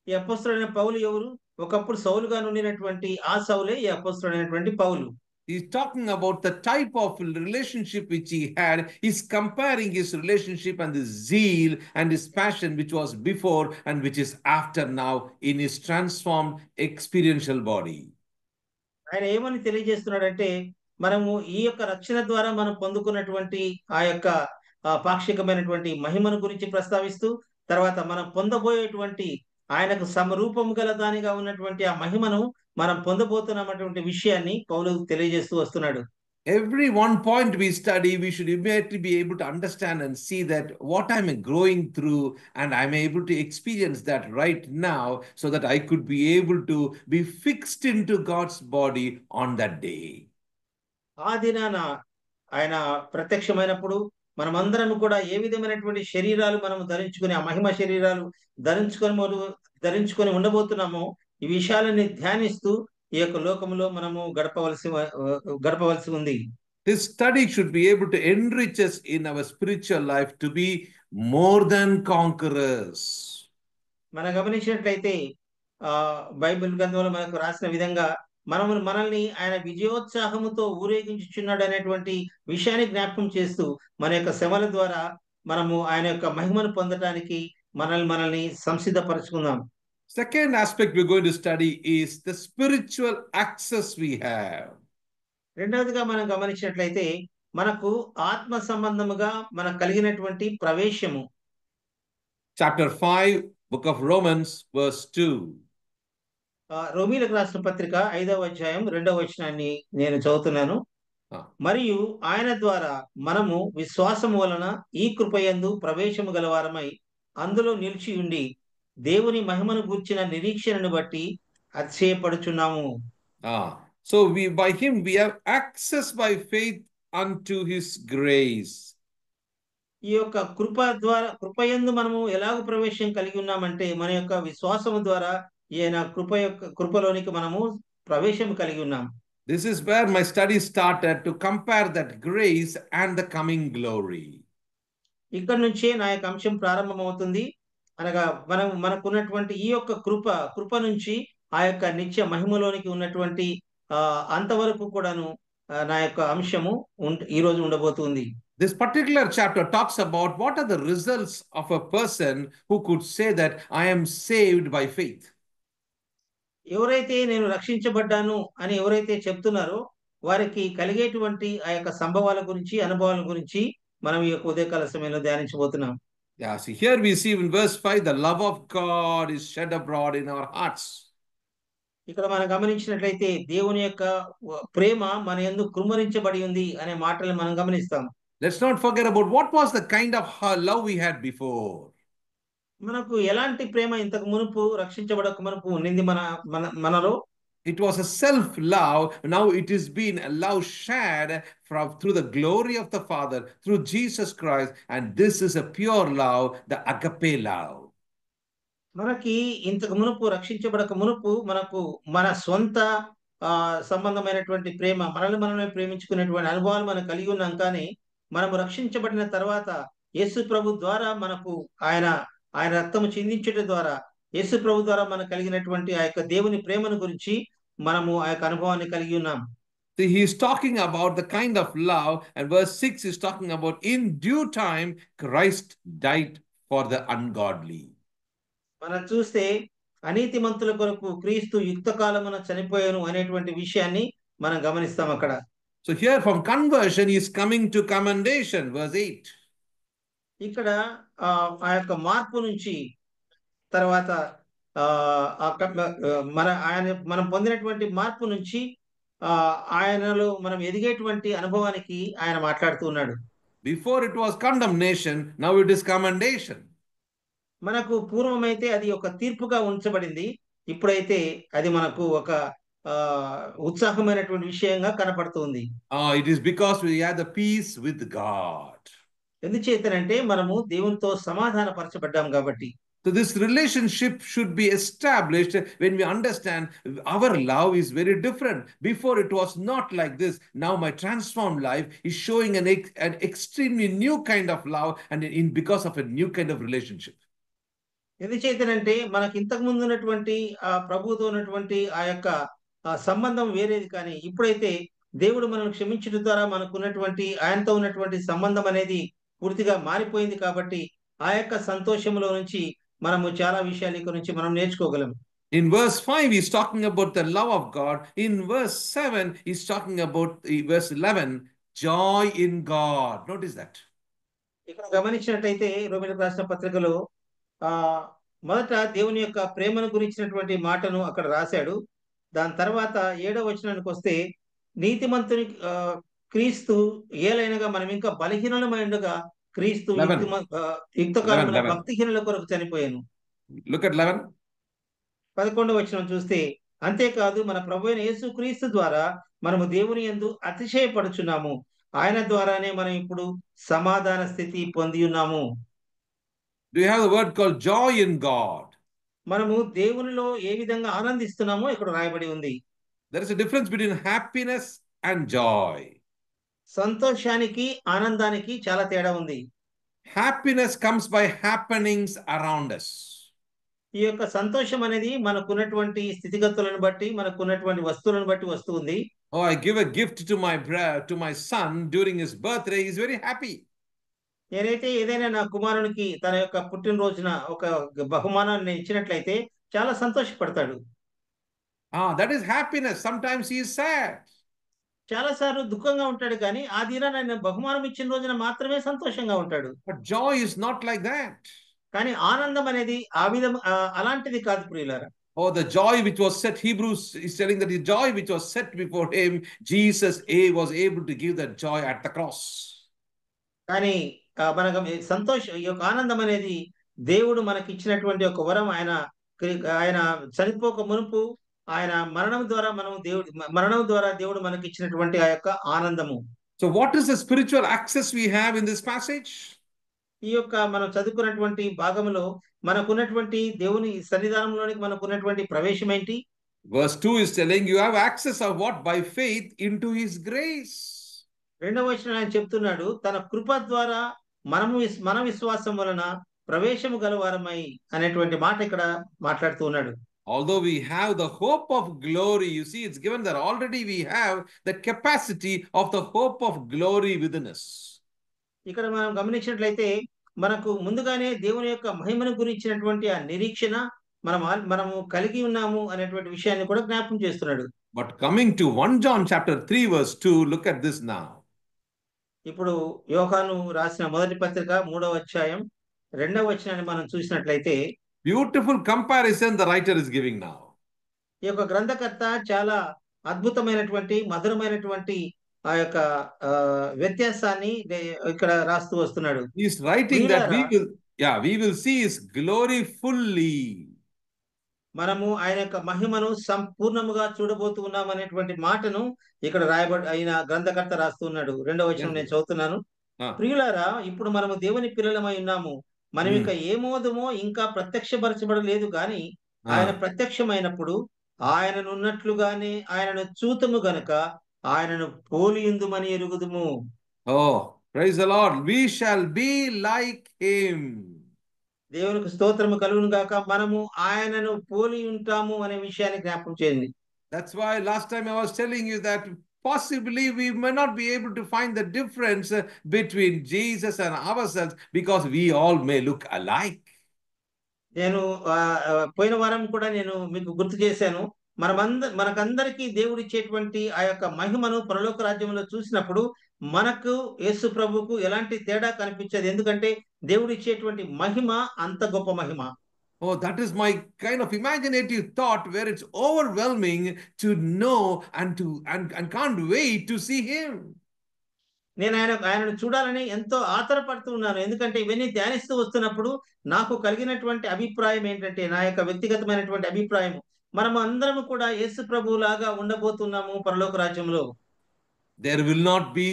Speaker 6: ఈ అపోస్తలుడైన పౌలు ఎవరు? ఒకప్పుడు సౌలుగా నుండినటువంటి ఆ సౌలే ఈ అపోస్తలుడైనటువంటి పౌలు.
Speaker 5: He's talking about the type of relationship which he had. He's comparing his relationship and the zeal and his passion which was before and which is after now in his transformed experiential body.
Speaker 6: ఆయన ఏమని తెలియజేస్తున్నాడంటే మనము ఈ యొక్క రక్షణ ద్వారా మనం పొందుకున్నటువంటి ఆ యొక్క పాక్షికమైనటువంటి మహిమను గురించి ప్రస్తావిస్తూ తర్వాత మనం పొందబోయేటువంటి ఆయనకు సమరూపము గల దానిగా ఉన్నటువంటి ఆ మహిమను మనం పొందబోతున్నటువంటి విషయాన్ని పౌలు తెలియజేస్తూ వస్తున్నాడు.
Speaker 5: Every one point we study, we should immediately be able to understand and see that what I'm growing through, and I'm able to experience that right now so that I could be able to be fixed into God's body on that day.
Speaker 6: ఆ దినాన ఆయన ప్రత్యక్షమైనప్పుడు మనమందరం కూడా ఏ విధమైనటువంటి శరీరాలు మనం ధరించుకుని ఆ మహిమ శరీరాలు ధరించుకొని ఉండబోతున్నామో ఈ విషయాలని ధ్యానిస్తూ ఈ యొక్క లోకంలో మనము గడపవలసి ఉంది.
Speaker 5: This study should be able to enrich us in our spiritual life to be more than conquerors.
Speaker 6: మనం గమనించినట్లయితే బైబిల్ గ్రంథంలో మనకు రాసిన విధంగా మనల్ని ఆయన విజయోత్సాహముతో ఊరేగించుచున్నాడు అనేటువంటి విషయాన్ని జ్ఞాపకం చేస్తూ మన యొక్క శ్రమల ద్వారా మనము ఆయన యొక్క మహిమను పొందడానికి మనల్ని సంసిద్ధపరచుకుందాం.
Speaker 5: Second aspect we're going to study is the spiritual access we have.
Speaker 6: రెండవదిగా మనం గమనించినట్లయితే మనకు ఆత్మ సంబంధముగా మనకు కలిగినటువంటి ప్రవేశము.
Speaker 5: Chapter 5, book of Romans, verse 2.
Speaker 6: రోమీయులకు రాసిన పత్రిక 5వ అధ్యాయం 2వ వచనాన్ని నేను చదువుతున్నాను. మరియు ఆయన ద్వారా మనము విశ్వాసము వలన ఈ కృపయందు ప్రవేశము గలవారమై అందులో నిలిచి ఉండి దేవుని మహిమను గూర్చిన నిరీక్షణను బట్టి అతిశయపడుచున్నాము.
Speaker 5: So by him we have access by faith unto his grace.
Speaker 6: ఈ యొక్క కృపయందు మనము ఎలాగ ప్రవేశం కలిగి ఉన్నామంటే మన యొక్క విశ్వాసము ద్వారా ఈయన కృపలోనికి మనము ప్రవేశం కలిగి ఉన్నాం.
Speaker 5: This is where my study started, to compare that grace and the coming glory.
Speaker 6: ఇక్కడ నుంచే నా యొక్క అంశం ప్రారంభమవుతుంది. అనగా మనకున్నటువంటి ఈ యొక్క కృప నుంచి ఆ యొక్క నిత్య మహిమలోనికి ఉన్నటువంటి అంతవరకు కూడాను నా యొక్క అంశము ఈ రోజు ఉండబోతుంది.
Speaker 5: This particular chapter talks about what are the results of a person who could say that I am saved by faith.
Speaker 6: ఎవరైతే నేను రక్షించబడ్డాను అని ఎవరైతే చెప్తున్నారో వారికి కలిగేటువంటి ఆ యొక్క సంభవాల గురించి, అనుభవాల గురించి మనం ఈ యొక్క ఉదయకాల సమయంలో ధ్యానించబోతున్నాం.
Speaker 5: Yeah, see, here we see in verse 5, the love of God is shed abroad in our hearts.
Speaker 6: ఇక్కడ మనం గమనించినట్లయితే దేవుని యొక్క ప్రేమ మన యందు కుమ్మరించబడి ఉంది అనే మాటలు మనం గమనిస్తాం.
Speaker 5: Let's not forget about what was the kind of love we had before.
Speaker 6: మనకు ఎలాంటి ప్రేమ ఇంతకు మునుపు రక్షించబడక మునుపు ఉండింది మనలో.
Speaker 5: It was a self-love. Now it is been a love shared through the glory of the Father, through Jesus Christ. And this is a pure love, the agape love.
Speaker 6: మనకి ఇంతకు మునుపు రక్షించబడక మునుపు మనకు మన సొంత సంబంధమైనటువంటి ప్రేమ, మనల్ని మనమే ప్రేమించుకునేటువంటి అనుభవాలు మనం కలిగి ఉన్నాం. కానీ మనము రక్షించబడిన తర్వాత యేసు ప్రభు ద్వారా మనకు ఆయన రక్తము చిందించడం ద్వారా యేసు ప్రభు ద్వారా మనకు కలిగినటువంటి ఆ యొక్క దేవుని ప్రేమను గురించి మనము ఆ యొక్క అనుభవాన్ని కలిగి ఉన్నాం.
Speaker 5: See, he is talking about the kind of love, and verse 6 is talking about in due time Christ died for the ungodly.
Speaker 6: మనం చూస్తే అనీతిమంతుల కొరకు క్రీస్తు యుక్త కాలమున చనిపోయాను అనేటువంటి విషయాన్ని మనం గమనిస్తాం అక్కడ.
Speaker 5: So here from conversion he is coming to commendation, verse 8.
Speaker 6: ఇక్కడ ఆ యొక్క మార్పు నుంచి తర్వాత మనం పొందినటువంటి మార్పు నుంచి ఆయనలో మనం ఎదిగేటువంటి అనుభవానికి ఆయన మాట్లాడుతూ ఉన్నాడు.
Speaker 5: Before it was condemnation, now it is commendation.
Speaker 6: మనకు పూర్వమైతే అది ఒక తీర్పుగా ఉంచబడింది, ఇప్పుడైతే అది మనకు ఒక ఉత్సాహమైనటువంటి విషయంగా కనపడుతుంది.
Speaker 5: It is because we have the peace with God.
Speaker 6: ఎందుచేతనంటే మనము దేవునితో సమాధానపరచబడ్డాం కాబట్టి.
Speaker 5: So this relationship should be established when we understand our love is very different. Before it was not like this. Now my transformed life is showing an extremely new kind of love and because of a new kind of relationship.
Speaker 6: ఎందుచేతనంటే మనకి ఇంతకు ముందు ఉన్నటువంటి ఆ ప్రభువుతో ఉన్నటువంటి ఆ యొక్క సంబంధం వేరేది. కానీ ఇప్పుడైతే దేవుడు మనల్ని క్షమించడం ద్వారా మనకు ఉన్నటువంటి ఆయనతో ఉన్నటువంటి సంబంధం అనేది పూర్తిగా మారిపోయింది. కాబట్టి ఆ యొక్క సంతోషంలో నుంచి మనము చాలా విషయాలు ఇక్కడ నుంచి మనం నేర్చుకోగలం.
Speaker 5: In verse 5 he's talking about the love of God. In verse 7 he's talking about verse 11, joy in God. Notice that.
Speaker 6: ఇక్కడ గమనించినట్టయితే రోమీయులకు రాసిన పత్రికలో మొదట దేవుని యొక్క ప్రేమను గురించినటువంటి మాటను అక్కడ రాశాడు. దాని తర్వాత 7వ వచనానికి వస్తే నీతిమంతుని క్రీస్తు ఏలైనగా మనం ఇంకా బలహీనమై ఉండగా క్రీస్తు యుక్తకాలమున భక్తిహీనుల కొరకు చనిపోయాను.
Speaker 5: Look at 11.
Speaker 6: 11వ వచనం చూస్తే అంతేకాదు మన ప్రభువైన యేసు క్రీస్తు ద్వారా మనము దేవుని యందు అతిశయపడుచున్నాము, ఆయన ద్వారానే మనం ఇప్పుడు సమాధాన స్థితి పొంది ఉన్నాము.
Speaker 5: Do you have the word called joy in God?
Speaker 6: మనము దేవునిలో ఏ విధంగా ఆనందిస్తున్నామో ఇక్కడ రాయబడి ఉంది.
Speaker 5: There is a difference between happiness and joy.
Speaker 6: సంతోషానికి ఆనందానికి చాలా తేడా ఉంది.
Speaker 5: Happiness comes by happenings around us.
Speaker 6: ఈ యొక్క సంతోషం అనేది మనకున్నటువంటి స్థితిగతులను బట్టి, మనకున్నటువంటి వస్తువులను బట్టి వస్తుంది.
Speaker 5: Oh, I give a gift to my son during his birthday. He is very happy.
Speaker 6: నేనైతే ఏదైనా నా కుమారునికి తన యొక్క పుట్టినరోజున ఒక బహుమానాన్ని ఇచ్చినట్లయితే చాలా సంతోషపడతాడు.
Speaker 5: That is happiness. Sometimes he is sad.
Speaker 6: చాలా సార్లు దుఃఖంగా ఉంటాడు, కానీ ఆ దినాన ఆయన బహుమానం ఇచ్చిన రోజున మాత్రమే సంతోషంగా ఉంటాడు.
Speaker 5: But joy is not like that.
Speaker 6: కానీ ఆనందం అనేది అలాంటిది కాదు ప్రియులారా.
Speaker 5: Oh, the joy which was set, Hebrews is telling that the joy which was set before him, Jesus was able to give that joy at the cross.
Speaker 6: కానీ మనకు ఈ యొక్క ఆనందం అనేది దేవుడు మనకి ఇచ్చినటువంటి ఒక వరం. ఆయన చనిపోక మునుపు ఆయన మరణం ద్వారా దేవుడు మనకి ఇచ్చినటువంటి ఆ యొక్క ఆనందము.
Speaker 5: So what is the spiritual access we have in this passage?
Speaker 6: ఈ యొక్క మనం చదువుకున్నటువంటి భాగంలో మనకున్నటువంటి దేవుని సన్నిధానంలోనికి మనకున్నటువంటి ప్రవేశం ఏంటి?
Speaker 5: Verse 2 is telling you have access of what? By faith into his grace.
Speaker 6: 2వ వచనం ఆయన చెప్తున్నాడు, తన కృప ద్వారా మన విశ్వాసం వలన ప్రవేశము గలవారమై అనేటువంటి మాట ఇక్కడ మాట్లాడుతూ ఉన్నాడు.
Speaker 5: Although we have the hope of glory, you see, it's given that already we have the capacity of the hope of glory within us.
Speaker 6: ఇక్కడ మనం గమనించినట్లయితే మనకు ముందుగానే దేవుని యొక్క మహిమను గురించినటువంటి ఆ నిరీక్షణ మనము కలిగి ఉన్నాము అనేటువంటి విషయాన్ని కూడా జ్ఞాపకం చేస్తున్నాడు.
Speaker 5: But coming to 1 John chapter 3 verse 2, look at this now.
Speaker 6: ఇప్పుడు యోహాను రాసిన మొదటి పత్రిక 3వ అధ్యాయం 2వ వచనాన్ని మనం చూసినట్లయితే
Speaker 5: Beautiful comparison the writer is giving now.
Speaker 6: ఈ యొక్క గ్రంథకర్త చాలా అద్భుతమైనటువంటి మధురమైనటువంటి ఆ యొక్క వ్యత్యాసాన్ని ఇక్కడ రాస్తూ వస్తున్నాడు.
Speaker 5: He is writing that we will see his glory fully.
Speaker 6: మనము ఆయన యొక్క మహిమను సంపూర్ణముగా చూడబోతూ ఉన్నాం అనేటువంటి మాటను ఇక్కడ ఆయన గ్రంథకర్త రాస్తున్నాడు. 2వ వచనం నేను చదువుతున్నాను. ప్రియులారా, ఇప్పుడు మనము దేవుని పిల్లలమై ఉన్నాము. మనం ఇక ఏమోదమో ఇంకా ప్రత్యక్షపరచబడలేదు గాని ఆయన ప్రత్యక్షమైనప్పుడు ఆయనను ఉన్నట్లుగానే ఆయనను చూతము గనుక ఆయనను పోలియుందుమని ఎరుగుదుము.
Speaker 5: Oh, praise the Lord. We shall be like him.
Speaker 6: దేవునికి స్తోత్రము కలుగును గాక. మనము ఆయనను పోలి ఉంటాము అనే విషయాన్ని జ్ఞాపకం చేయండి.
Speaker 5: That's why last time I was telling you that possibly we may not be able to find the difference between Jesus and ourselves because we all may look alike.
Speaker 6: నేను పోయిన వారం కూడా నేను మీకు గుర్తు చేశాను. మనకందరికీ దేవుడు ఇచ్చేటువంటి ఆ యొక్క మహిమను పరలోక రాజ్యంలో చూసినప్పుడు మనకు యేసు ప్రభువుకు ఎలాంటి తేడా కనిపించదు. ఎందుకంటే దేవుడు ఇచ్చేటువంటి మహిమ అంత గొప్ప మహిమ.
Speaker 5: Oh, that is my kind of imaginative thought where it's overwhelming to know and can't wait to see him.
Speaker 6: నేను ఆయనను చూడాలని ఎంతో ఆతరపడుతూ ఉన్నాను. ఎందుకంటే ఇవన్నీ ధ్యానిస్తూ వస్తున్నప్పుడు నాకు కలిగినటువంటి అభిప్రాయం ఏంటంటే, నా యొక్క వ్యక్తిగతమైనటువంటి అభిప్రాయం, మనం అందరం కూడా యేసు ప్రభువు లాగా ఉండబోతున్నాము పరలోక రాజ్యంలో.
Speaker 5: There will not be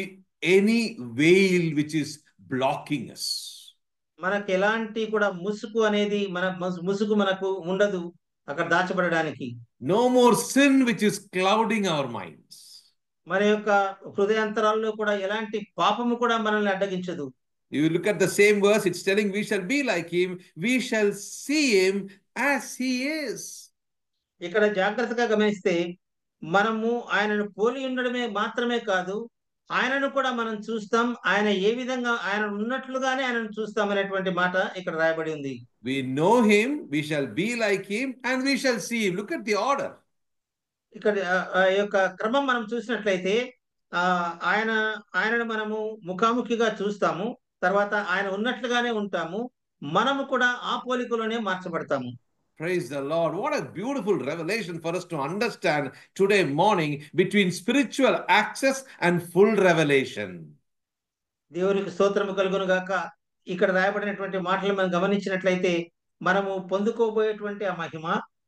Speaker 5: any veil which is blocking us.
Speaker 6: మనకు ఎలాంటి కూడా ముసుగు అనేది మనకు ఉండదు అక్కడ దాచబడడానికి.
Speaker 5: No more sin which is clouding our minds.
Speaker 6: మన యొక్క హృదయాంతరాల్లో కూడా ఎలాంటి పాపము కూడా మనల్ని అడ్డగించదు.
Speaker 5: You look at the same verse, it's telling we shall be like him, we shall see him as he is.
Speaker 6: ఇక్కడ జాగ్రత్తగా గమనిస్తే మనము ఆయనను పోలి ఉండడమే మాత్రమే కాదు, ఆయనను కూడా మనం చూస్తాం. ఆయన ఏ విధంగా ఆయన ఉన్నట్లుగానే ఆయనను చూస్తాం అనేటువంటి మాట ఇక్కడ రాయబడి ఉంది.
Speaker 5: We know him, we shall be like him, and we shall see him. Look at the order.
Speaker 6: ఇక్కడ యొక్క క్రమం మనం చూసినట్లయితే ఆయనను మనము ముఖాముఖిగా చూస్తాము. తర్వాత ఆయన ఉన్నట్లుగానే ఉంటాము. మనము కూడా ఆ పోలికలోనే మార్చబడతాము.
Speaker 5: Praise the Lord. What a beautiful revelation for us to understand today morning between spiritual access and full revelation.
Speaker 6: దేవునికి స్తోత్రము కలుగును గాక. ఇక్కడ రాయబడినటువంటి మాటలు మనం గమనించినట్లయితే మనము పొందుకోబోయేటువంటి ఆ మహిమ,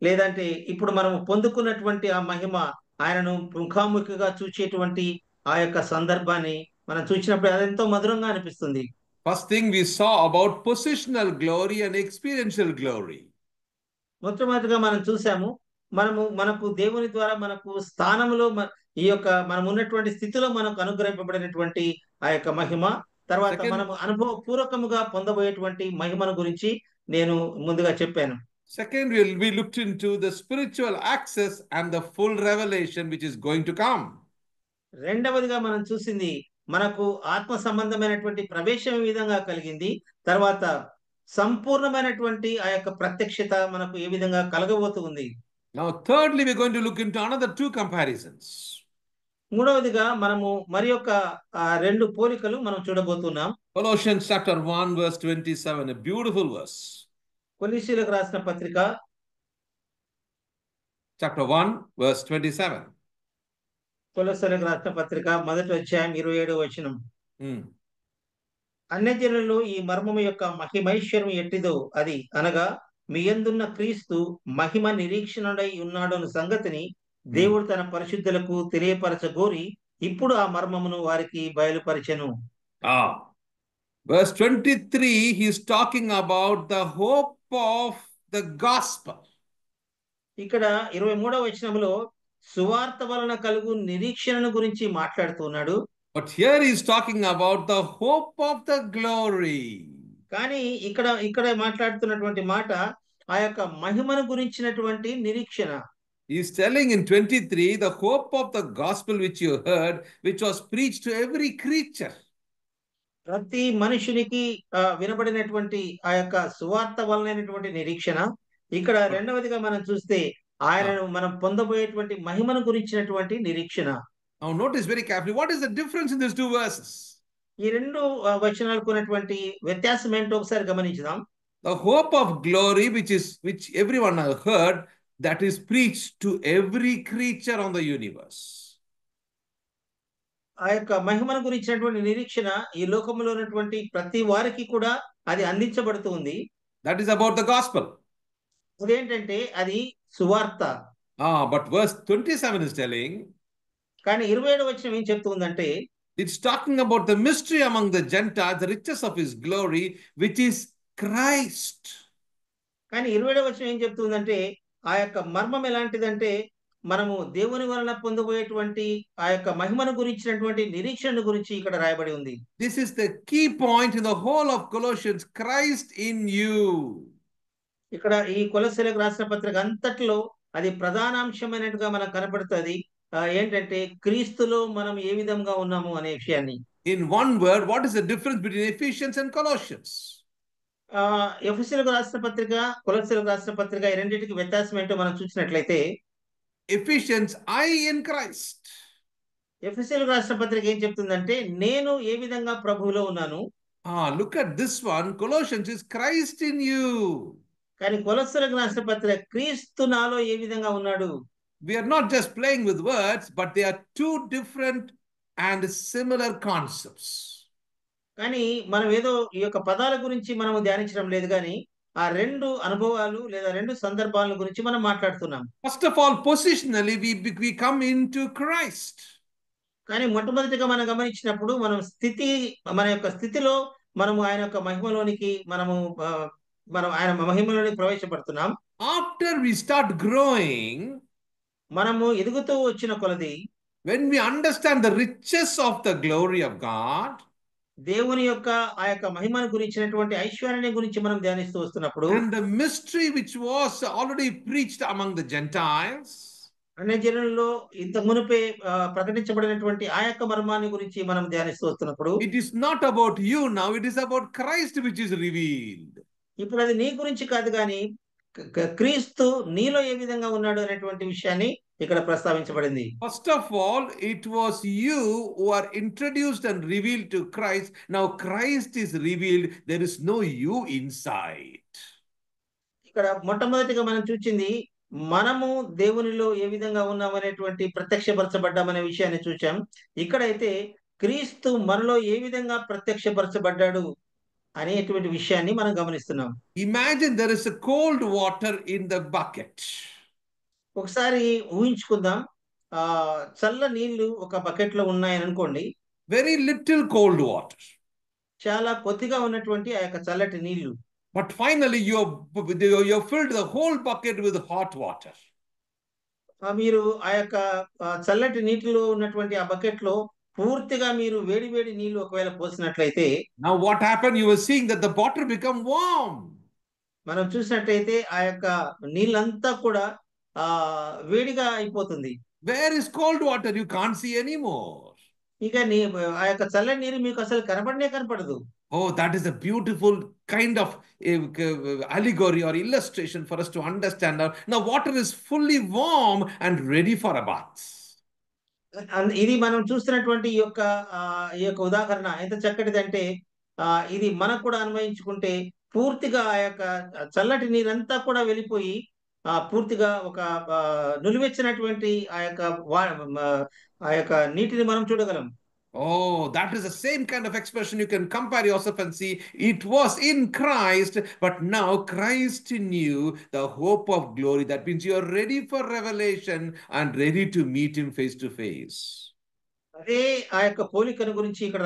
Speaker 6: లేదంటే ఇప్పుడు మనము పొందుకున్నటువంటి ఆ మహిమ, ఆయనను ముఖాముఖిగా చూచేటువంటి ఆ యొక్క సందర్భాన్ని మనం చూసినప్పుడు అదెంతో మధురంగా అనిపిస్తుంది.
Speaker 5: First thing we saw about positional glory and experiential glory.
Speaker 6: మొట్టమొదటిగా మనం చూసాము, మనకు దేవుని ద్వారా మనకు స్థానంలో ఈ యొక్క మనం ఉన్నటువంటి స్థితిలో మనకు అనుగ్రహింపబడినటువంటి ఆ యొక్క మహిమ, తర్వాత మనము అనుభవపూర్వకముగా పొందబోయేటువంటి మహిమను గురించి నేను ముందుగా చెప్పాను.
Speaker 5: Second, we looked into the spiritual access and the full revelation which is going to come.
Speaker 6: రెండవదిగా మనం చూసింది మనకు ఆత్మ సంబంధమైనటువంటి ప్రవేశం ఏ విధంగా కలిగింది, తర్వాత సంపూర్ణమైనటువంటి ఆ యొక్క ప్రత్యక్షత మనకు ఏ విధంగా కలగబోతుంది.
Speaker 5: Now thirdly, we're going to look into another two comparisons.
Speaker 6: మూడవదిగా మనము మరి యొక్క రెండు పోలికలు మనం చూడబోతున్నాం.
Speaker 5: Colossians chapter 1 verse 27, a beautiful verse.
Speaker 6: కొలస్సీయులకు రాసిన పత్రిక
Speaker 5: chapter 1 verse 27.
Speaker 6: కొలస్సీయులకు రాసిన పత్రిక మొదటి అధ్యాయం 27వ వచనం. అన్యజనులు ఈ మర్మము యొక్క మహిమైశ్వర్యం ఎట్టిదో అది అనగా మీ యందున్న క్రీస్తు మహిమ నిరీక్షణుడై ఉన్నాడు అన్న సంగతిని దేవుడు తన పరిశుద్ధులకు తెలియపరచగోరి ఇప్పుడు ఆ మర్మమును వారికి బయలుపరిచెను.
Speaker 5: Verse 23, he is talking about the hope of the gospel.
Speaker 6: ఇక్కడ 23వ వచనంలో సువార్త వలన కలుగు నిరీక్షణను గురించి మాట్లాడుతున్నాడు.
Speaker 5: But here he is talking about the hope of the glory.
Speaker 6: కానీ ఇక్కడ మాట్లాడుతున్నటువంటి మాట ఆ యొక్క మహిమను గురించినటువంటి నిరీక్షణ.
Speaker 5: He is telling in 23 the hope of the gospel which you heard, which was preached to every creature.
Speaker 6: ప్రతి మనుషునికి వినబడినటువంటి ఆ యొక్క సువార్త వలనైనటువంటి నిరీక్షణ. ఇక్కడ రెండవదిగా మనం చూస్తే ఆయనను మనం పొందబోయేటువంటి మహిమను గురించినటువంటి నిరీక్షణ.
Speaker 5: Now notice very carefully, what is the difference in these two verses?
Speaker 6: ఈ రెండు వచనాలకు ఉన్నటువంటి వ్యత్యాసం ఏంటో ఒకసారి గమనించుదాం.
Speaker 5: The hope of glory, which everyone has heard, that is preached to every creature on the universe.
Speaker 6: ఆ యొక్క మహిమను గురించినటువంటి నిరీక్షణ ఈ లోకంలో ఉన్నటువంటి ప్రతి వారికి కూడా అది అందించబడుతూ ఉంది.
Speaker 5: That is about the gospel.
Speaker 6: అదేంటంటే అది సువార్త.
Speaker 5: But verse 27 is telling,
Speaker 6: కానీ 27వ వచనం ఏం చెప్తుందంటే,
Speaker 5: it's talking about the mystery among the Gentiles, the riches of his glory, which is Christ.
Speaker 6: కానీ 27వ వచనం ఏం చెప్తుందంటే, ఆ యొక్క మర్మం ఎలాంటిదంటే, మనము దేవుని వలన పొందబోయేటువంటి ఆ యొక్క మహిమను గురించినటువంటి నిరీక్షణ గురించి ఇక్కడ రాయబడి ఉంది.
Speaker 5: This is the key point in the whole of Colossians, Christ in you.
Speaker 6: ఇక్కడ ఈ కొలస్సీలకు రాసిన పత్రిక అంతట్లో అది ప్రధానాంశమైనట్టుగా మనకు కనపడుతుంది. ఏంటంటే క్రీస్తులో మనం ఏ విధంగా ఉన్నాము అనే విషయాన్ని.
Speaker 5: In one word, what is the difference between Ephesians and Colossians?
Speaker 6: ఎఫెసీయులకు రాసిన పత్రిక, కొలస్సీలకు రాసిన పత్రిక ఈ రెండింటికి వ్యత్యాసం ఏంటో మనం చూసినట్లయితే,
Speaker 5: Ephesians, I in Christ.
Speaker 6: ఎఫెసీయులకు రాసిన పత్రిక ఏం చెప్తుందంటే, నేను ఏ విధంగా ప్రభువులో ఉన్నాను.
Speaker 5: Look at this one. Colossians is Christ in you.
Speaker 6: కానీ కొలస్సీలకు రాసిన పత్రిక క్రీస్తు నాలో ఏ విధంగా ఉన్నాడు.
Speaker 5: We are not just playing with words, but they are two different and similar concepts.
Speaker 6: కానీ మనం ఏదో ఈ యొక్క పదాల గురించి మనం ధ్యానించడం లేదు, కానీ ఆ రెండు అనుభవాలు లేదా రెండు సందర్భాల గురించి మనం మాట్లాడుతున్నాం.
Speaker 5: First of all, positionally, we come into Christ.
Speaker 6: కానీ మొట్టమొదటిగా మనం గమనించినప్పుడు మన యొక్క స్థితిలో మనము ఆయన యొక్క మహిమలోనికి మనం ఆయన మహిమలోనికి ప్రవేశపడుతున్నాం.
Speaker 5: After we start growing,
Speaker 6: మనము ఎదుగుతూ వచ్చిన కొలది,
Speaker 5: when we understand the riches of the glory of God,
Speaker 6: దేవుని యొక్క ఆ యొక్క మహిమను గురించినటువంటి ఐశ్వర్యాన్ని గురించి మనం ధ్యానిస్తూ వస్తున్నప్పుడు,
Speaker 5: and the mystery which was already preached among the Gentiles,
Speaker 6: అన్య జనులలో ఇంత మునుపే ప్రకటించబడినటువంటి ఆ యొక్క మర్మాన్ని గురించి మనం ధ్యానిస్తూ వస్తున్నప్పుడు,
Speaker 5: it is not about you now, it is about Christ which is revealed.
Speaker 6: ఇప్పుడు అది నీ గురించి కాదు, కానీ క్రీస్తు నీలో ఏ విధంగా ఉన్నాడు అనేటువంటి విషయాన్ని ఇక్కడ ప్రస్తావించబడింది.
Speaker 5: First of all, it was you who are introduced and revealed to Christ. Now Christ is revealed. There is no you inside.
Speaker 6: ఇక్కడ మొట్టమొదటిగా మనం చూచింది, మనము దేవునిలో ఏ విధంగా ఉన్నామనేటువంటి ప్రత్యక్షపరచబడ్డామనే విషయాన్ని చూచాం. ఇక్కడైతే క్రీస్తు మనలో ఏ విధంగా ప్రత్యక్షపరచబడ్డాడు అనేటువంటి విషయాన్ని మనం గమనిస్తున్నాం.
Speaker 5: Imagine there is a cold water in the bucket.
Speaker 6: ఒకసారి ఊహించుకుందాం, చల్ల నీళ్లు ఒక బకెట్ లో ఉన్నాయని అనుకోండి.
Speaker 5: Very little cold water.
Speaker 6: చాలా కొద్దిగా ఉన్నటువంటి ఆ యొక్క చల్లటి నీళ్లు.
Speaker 5: But finally you have filled the whole bucket with hot water.
Speaker 6: మీరు ఆ యొక్క చల్లటి నీటిలో ఉన్నటువంటి ఆ బకెట్ లో పూర్తిగా మీరు వేడి వేడి నీళ్లు ఒకవేళ పోసినట్లయితే,
Speaker 5: now what happened? You were seeing that the water become warm.
Speaker 6: మనం చూసినట్లయితే ఆ యొక్క నీళ్ళంతా కూడా వేడిగా అయిపోతుంది.
Speaker 5: Where is cold water? You can't see anymore.
Speaker 6: ఇక ఆ యొక్క చల్లని నీరు మీకు అసలు కనపడదు.
Speaker 5: Oh, that is a beautiful kind of allegory or illustration for us to understand. Now water is fully warm and ready for a bath.
Speaker 6: ఇది మనం చూస్తున్నటువంటి ఈ యొక్క ఉదాహరణ ఎంత చక్కటిదంటే, ఇది మనకు కూడా అన్వయించుకుంటే పూర్తిగా ఆ యొక్క చల్లటి నీరంతా కూడా వెళ్ళిపోయి పూర్తిగా ఒక నులివెచ్చినటువంటి ఆ యొక్క నీటిని మనం చూడగలం.
Speaker 5: Oh, that is the same kind of expression. You can compare yourself and see it was in Christ, but now Christ in you, the hope of glory. That means you are ready for revelation and ready to meet him face to face.
Speaker 6: అదే ఆ యొక్క పోలికను గురించి ఇక్కడ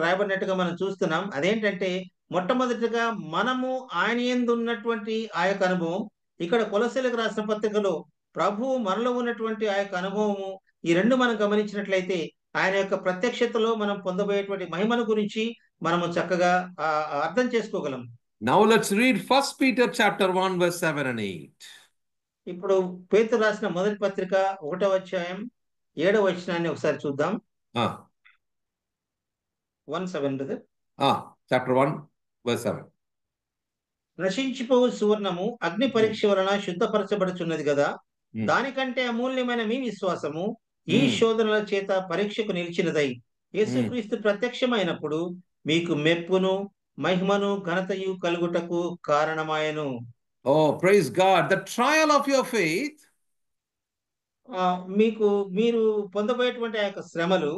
Speaker 6: రాయబడినట్టుగా మనం చూస్తున్నాం. అదేంటంటే, మొట్టమొదటిగా మనము ఆయన యందు ఉన్నటువంటి ఆ యొక్క అనుభవం, ఇక్కడ కొలస్సీలకు రాసిన పత్రికలో ప్రభు మనలో ఉన్నటువంటి ఆ యొక్క అనుభవము, ఈ రెండు మనం గమనించినట్లయితే ఆయన యొక్క ప్రత్యక్షతలో మనం పొందబోయేటువంటి మహిమను గురించి మనము చక్కగా అర్థం చేసుకోగలం.
Speaker 5: Now let's read 1 Peter chapter 1 verse 7 and 8.
Speaker 6: ఇప్పుడు పేతురు రాసిన మొదటి పత్రిక 1వ అధ్యాయం 7వ వచనాన్ని ఒకసారి చూద్దాం.
Speaker 5: 1:7
Speaker 6: బ్రదర్.
Speaker 5: chapter 1, verse 7.
Speaker 6: నశించిపోవు సువర్ణము అగ్ని పరీక్ష వలన శుద్ధపరచబడుచున్నది కదా, దానికంటే అమూల్యమైన మీ విశ్వాసము ఈ శోధనల చేత పరీక్షకు నిలిచినదై యేసుక్రీస్తు ప్రత్యక్షమైనప్పుడు మీకు మెప్పును మహిమను ఘనతయు కలుగుటకు కారణమాయను.
Speaker 5: Oh, praise God. The trial of your faith,
Speaker 6: మీరు పొందబోయేటువంటి ఆ యొక్క శ్రమలు,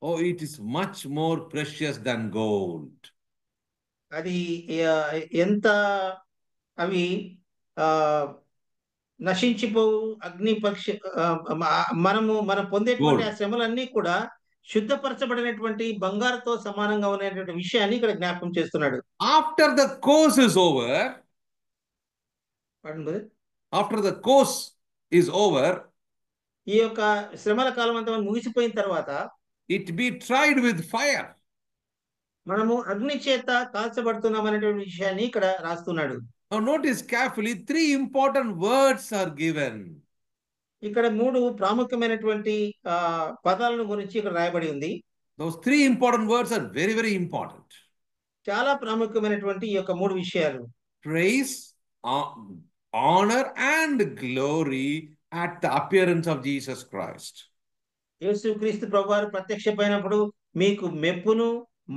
Speaker 5: oh, it is much more precious than gold.
Speaker 6: అది ఎంత అవి నశించిపోవు అగ్ని పక్ష మనం పొందేటువంటి ఆ శ్రమలన్నీ కూడా శుద్ధపరచబడినటువంటి బంగారుతో సమానంగా ఉన్నటువంటి విషయాన్ని ఇక్కడ జ్ఞాపకం చేస్తున్నాడు.
Speaker 5: After the course is over, after the course is over,
Speaker 6: ఈ యొక్క శ్రమల కాలం అంతా ముగిసిపోయిన తర్వాత
Speaker 5: it be tried with fire.
Speaker 6: మనము అగ్ని చేత కాల్చబడుతున్నాం అనేటువంటి విషయాన్ని ఇక్కడ రాస్తున్నాడు.
Speaker 5: Now notice carefully, 3 important words are given.
Speaker 6: ఇక్కడ 3 ప్రాముఖ్యమైనటువంటి పదాలను గురించి ఇక్కడ రాయబడి ఉంది.
Speaker 5: Those 3 important words are very, very important.
Speaker 6: చాలా ప్రాముఖ్యమైనటువంటి ఈ యొక్క 3 విషయాలు.
Speaker 5: Praise, honor and glory at the appearance of Jesus Christ.
Speaker 6: యేసుక్రీస్తు ప్రభువారు ప్రత్యక్షమైనప్పుడు మీకు మెప్పును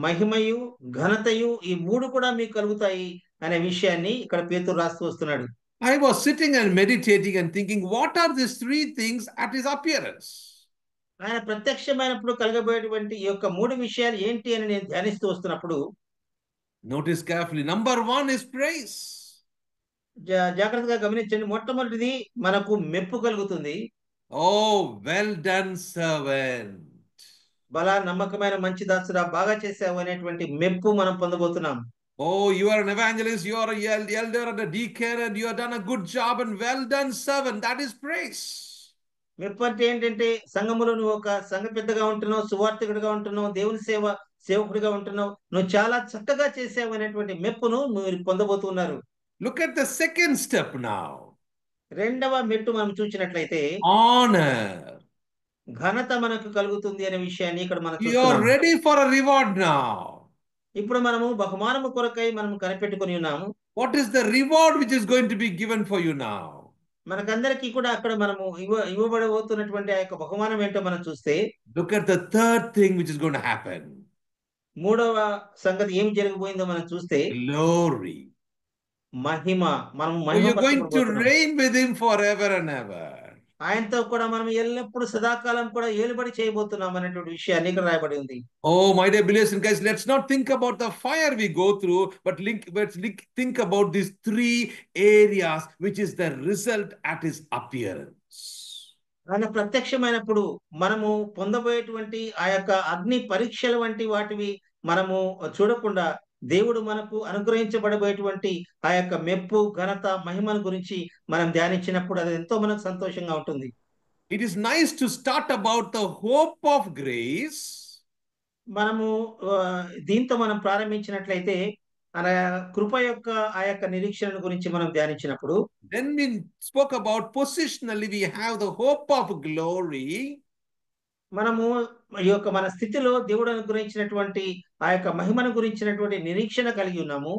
Speaker 6: మహిమయు ఘనతయు ఈ 3 కూడా మీకు కలుగుతాయి అనే విషయాన్ని ఇక్కడ పేతురు రాస్తూ వస్తున్నాడు.
Speaker 5: I was sitting and meditating and thinking, what are these 3 things at his appearance?
Speaker 6: ఆయన ప్రత్యక్షమైనప్పుడు కలగబోయేటువంటి ఈ యొక్క 3 విషయాలు ఏంటి అని నేను ధ్యానిస్తూ వస్తున్నప్పుడు,
Speaker 5: notice carefully, number 1 is praise.
Speaker 6: జాగ్రత్తగా గమనించండి. మొట్టమొదటిది మనకు మెప్పు కలుగుతుంది.
Speaker 5: Oh, well done servant.
Speaker 6: బలా నమ్మకమైన మంచి దాసుడా, బాగా చేసావు అనేటువంటి మెప్పు మనం పొందబోతున్నాం.
Speaker 5: Oh, you are an evangelist, you are a elder and a deacon, and you have done a good job, and well done servant. That is praise.
Speaker 6: మెప్పు అంటే ఏంటంటే, సంఘములో నువ్వు ఒక సంఘ పెద్దగా ఉంటున్నావు, సువార్థికుడిగా ఉంటున్నావు, దేవుని సేవకుడిగా ఉంటున్నావు, నువ్వు చాలా చక్కగా చేసావు అనేటువంటి మెప్పును మీరు పొందబోతున్నారు.
Speaker 5: Look at the second step now.
Speaker 6: రెండవ మెట్టు మనం చూసినట్లయితే
Speaker 5: honor.
Speaker 6: ఘనత మనకు కలుగుతుంది అనే విషయాన్ని ఇక్కడ మనం
Speaker 5: You are ready for a reward now.
Speaker 6: ఇప్పుడు మనము బహుమానము కొరకై మనం కనిపెట్టుకొని ఉన్నాము.
Speaker 5: What is the reward which is going to be given for you now?
Speaker 6: మనకందరికీ కూడా అక్కడ మనము ఇవ్వబడబోతున్నటువంటి ఆ యొక్క బహుమానం ఏంటో మనం చూస్తే,
Speaker 5: look at the third thing which is going to happen.
Speaker 6: మూడవ సంగతి ఏం జరగబోయిందో మనం చూస్తే,
Speaker 5: glory.
Speaker 6: మహిమ. మనం
Speaker 5: you're going to reign with him forever and ever.
Speaker 6: ఆయనతో కూడా మనం ఎల్లప్పుడూ సదాకాలం కూడా ఏలుబడి చేయబోతున్నాం అనేటువంటి విషయాన్ని ఇక్కడ రాయబడి ఉంది.
Speaker 5: Oh, my dear believers and guys, let's not think about the fire we go through, but let's think about these 3 areas which is the result at his appearance.
Speaker 6: ఆయన ప్రత్యక్షమైనప్పుడు మనము పొందబోయేటువంటి ఆ యొక్క అగ్ని పరీక్షల వంటి వాటివి మనము చూడకుండా, దేవుడు మనకు అనుగ్రహించబడబోయేటువంటి ఆ యొక్క మెప్పు ఘనత మహిమను గురించి మనం ధ్యానించినప్పుడు అది ఎంతో మనకు సంతోషంగా ఉంటుంది.
Speaker 5: It is nice to start about the hope of grace.
Speaker 6: మనము దీంతో మనం ప్రారంభించినట్లయితే కృప యొక్క ఆ యొక్క నిరీక్షణ గురించి మనం ధ్యానించినప్పుడు,
Speaker 5: then we spoke about positionally we have the hope of glory.
Speaker 6: మనము ఈ యొక్క మన స్థితిలో దేవుడు అనుగ్రహించినటువంటి ఆ యొక్క మహిమను గురించినటువంటి నిరీక్షణ కలిగి ఉన్నాము.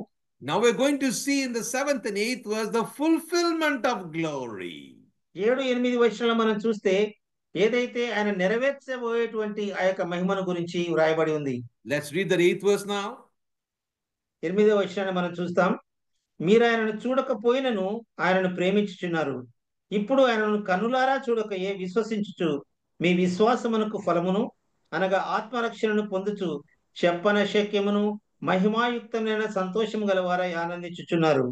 Speaker 5: Now we're going to see in the 7th and 8th verse the fulfillment of glory.
Speaker 6: 7-8 వచనాల్లో మనం చూస్తే ఏదైతే ఆయన నెరవేర్చబోయేటువంటి ఆ యొక్క మహిమను గురించి వ్రాయబడి ఉంది.
Speaker 5: Let's read the 8th verse now.
Speaker 6: 8వ వచనాన్ని మనం చూస్తాం. మీరు ఆయనను చూడకపోయినను ఆయనను ప్రేమించుచున్నారు, ఇప్పుడు ఆయనను కన్నులారా చూడకయే విశ్వసించుచు మీ విశ్వాసమునకు ఫలమును అనగా ఆత్మరక్షణను పొందుచు చెప్పనశక్యమును మహిమాయుక్తమైన సంతోషం గలవారై ఆనందించుచున్నారు.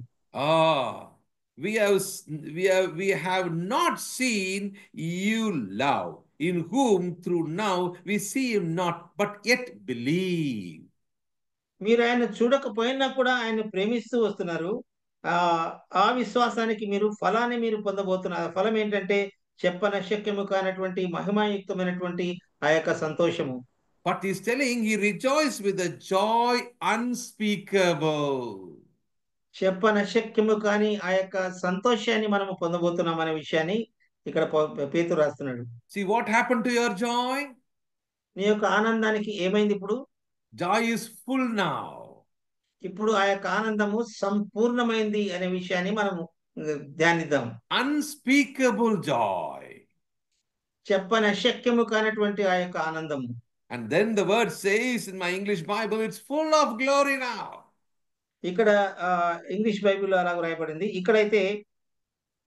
Speaker 5: We have not seen you love, in whom through now we see him not, but yet believe.
Speaker 6: మీరు ఆయన చూడకపోయినా కూడా ఆయన ప్రేమిస్తూ వస్తున్నారు. ఆ విశ్వాసానికి మీరు ఫలాన్ని మీరు పొందబోతున్నారు. ఫలం ఏంటంటే చెప్పనశక్యము కానటువంటి మహిమాయుక్తమైనటువంటి ఆ యొక్క సంతోషము.
Speaker 5: But he's telling he rejoiced with a joy unspeakable.
Speaker 6: చెప్పనశక్యము కాని ఆ యొక్క సంతోషాన్ని మనము పొందబోతున్నాం అనే విషయాన్ని ఇక్కడ పేతురు రాస్తున్నాడు.
Speaker 5: See what happened to your joy?
Speaker 6: నీ యొక్క ఆనందానికి ఏమైంది ఇప్పుడు?
Speaker 5: Joy is full now.
Speaker 6: ఇప్పుడు ఆ యొక్క ఆనందము సంపూర్ణమైంది అనే విషయాన్ని మనము ధ్యానిద్దాం.
Speaker 5: Unspeakable joy.
Speaker 6: చెప్పని అశక్యము కానటువంటి ఆ యొక్క ఆనందము.
Speaker 5: And then the word says in my English Bible, it's full of glory now.
Speaker 6: ఇక్కడ ఇంగ్లీష్ బైబిల్లో అలాగ రాయబడింది. ఇక్కడైతే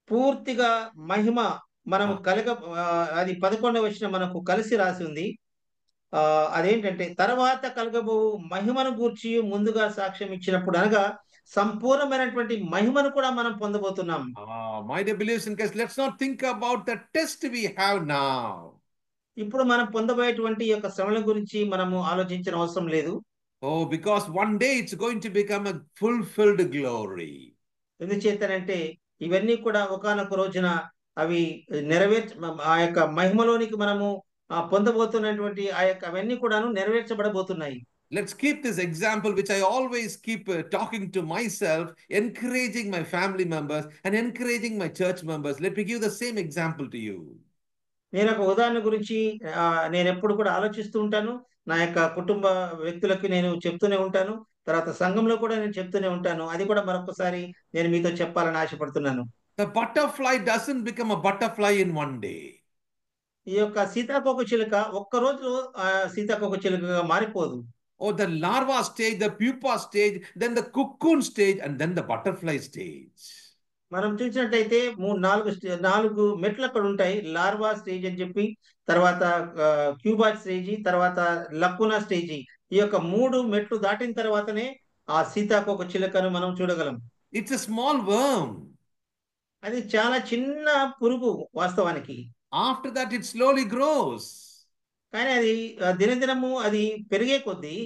Speaker 6: పూర్తిగా మహిమ మనము అది 11వ వచనం మనకు కలిసి రాసి ఉంది. అదేంటంటే తర్వాత కలగబో మహిమను గూర్చి ముందుగా సాక్ష్యం ఇచ్చినప్పుడు, అనగా సంపూర్ణమైనటువంటి మహిమను కూడా మనం పొందబోతున్నాం.
Speaker 5: My dear believers in Christ, let's not think about the test we have now.
Speaker 6: ఇప్పుడు మనం పొందబోయేటువంటి యొక్క శ్రమల గురించి మనము ఆలోచించిన అవసరం లేదు.
Speaker 5: Because one day it's going to become a fulfilled glory.
Speaker 6: ఎందుచేతనంటే ఇవన్నీ కూడా ఒకానొక రోజున అవి ఆ యొక్క మహిమలోనికి మనము పొందబోతున్నటువంటి ఆ యొక్క అవన్నీ కూడాను నెరవేర్చబడబోతున్నాయి.
Speaker 5: Let's keep this example, which I always keep talking to myself, encouraging my family members and encouraging my church members. Let me give the same example to you.
Speaker 6: నేను ఒక ఉదాహరణ గురించి నేను ఎప్పుడు కూడా ఆలోచిస్తూ ఉంటాను. నా యొక్క కుటుంబ వ్యక్తులకి నేను చెప్తూనే ఉంటాను. తర్వాత సంఘంలో కూడా నేను చెప్తూనే ఉంటాను. అది కూడా మరొకసారి నేను మీతో చెప్పాలని ఆశపడుతున్నాను.
Speaker 5: The butterfly doesn't become a butterfly in one day.
Speaker 6: ఈ యొక్క సీతాకోకచిలుక ఒక్క రోజులో సీతాకోకచిలుకగా మారిపోదు.
Speaker 5: The larva stage, the pupa stage, then the cocoon stage, and then the butterfly stage.
Speaker 6: మనం చూసినట్టయితే 4 మెట్లు అక్కడ ఉంటాయి. లార్వా స్టేజ్ అని చెప్పి, తర్వాత క్యూబా స్టేజి, తర్వాత లకునా స్టేజి. ఈ యొక్క 3 మెట్లు దాటిన తర్వాతనే ఆ సీతాకోకచిలుకను మనం చూడగలం.
Speaker 5: It's a small worm.
Speaker 6: అది చాలా చిన్న పురుగు వాస్తవానికి.
Speaker 5: After that it slowly grows.
Speaker 6: కానీ అది దినదినము అది పెరిగే కొద్దీ,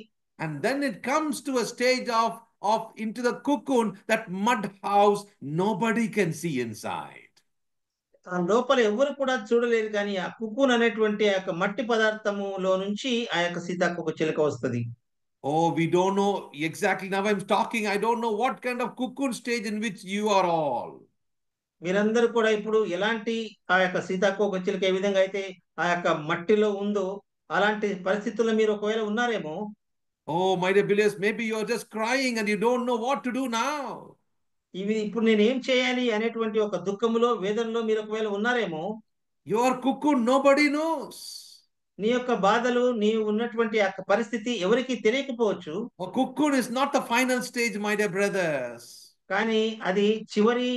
Speaker 5: and then it comes to a stage of into the cocoon, that mud house nobody can see inside.
Speaker 6: ఆ లోపల ఎవరు కూడా చూడలేరు, కానీ ఆ కుకున్ అనేటువంటి ఆ యొక్క మట్టి పదార్థములో నుంచి ఆ యొక్క సీతాకోకచిలుక వస్తది.
Speaker 5: We don't know exactly. Now I'm talking, I don't know what kind of cocoon stage in which you are all.
Speaker 6: మీరందరూ కూడా ఇప్పుడు ఎలాంటి ఆ యొక్క సీతాకోకచిలుక ఏ విధంగా అయితే ఆ యొక్క మట్టిలో ఉందో అలాంటి పరిస్థితుల్లో మీరు ఒకవేళ ఉన్నారేమో.
Speaker 5: My dear believers, maybe you're just crying and you don't know what to do now.
Speaker 6: ఇవి ఇప్పుడు నేను ఏం చేయాలి అనేటువంటి ఒక దుఃఖములో, వేదనలో మీరు ఒకవేళ ఉన్నారేమో.
Speaker 5: Your cocoon nobody knows.
Speaker 6: నీ యొక్క బాధలు, నీవు ఉన్నటువంటి ఆ పరిస్థితి ఎవరికి తెలియకపోవచ్చు.
Speaker 5: A cocoon is not the final stage, my dear brothers.
Speaker 6: కానీ అది చివరి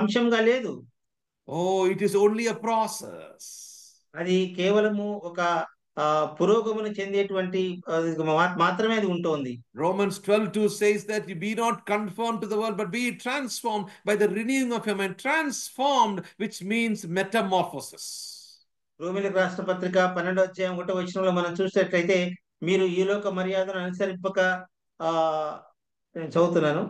Speaker 6: అంశంగా లేదు.
Speaker 5: It is only a process.
Speaker 6: అది కేవలము ఒక పురోగమనం చెందేటువంటి మాత్రమే అది ఉంటుంది.
Speaker 5: Romans 12:2 says that you be not conformed to the world, but be transformed by the renewing of your mind. Transformed, which means metamorphosis.
Speaker 6: రోమీయులకు రాసిన పత్రిక 12వ అధ్యాయం 1వ వచనంలో మనం చూసినట్లయితే, మీరు ఈ లోక మర్యాదను అనుసరింపక, నేను చదువుతున్నాను.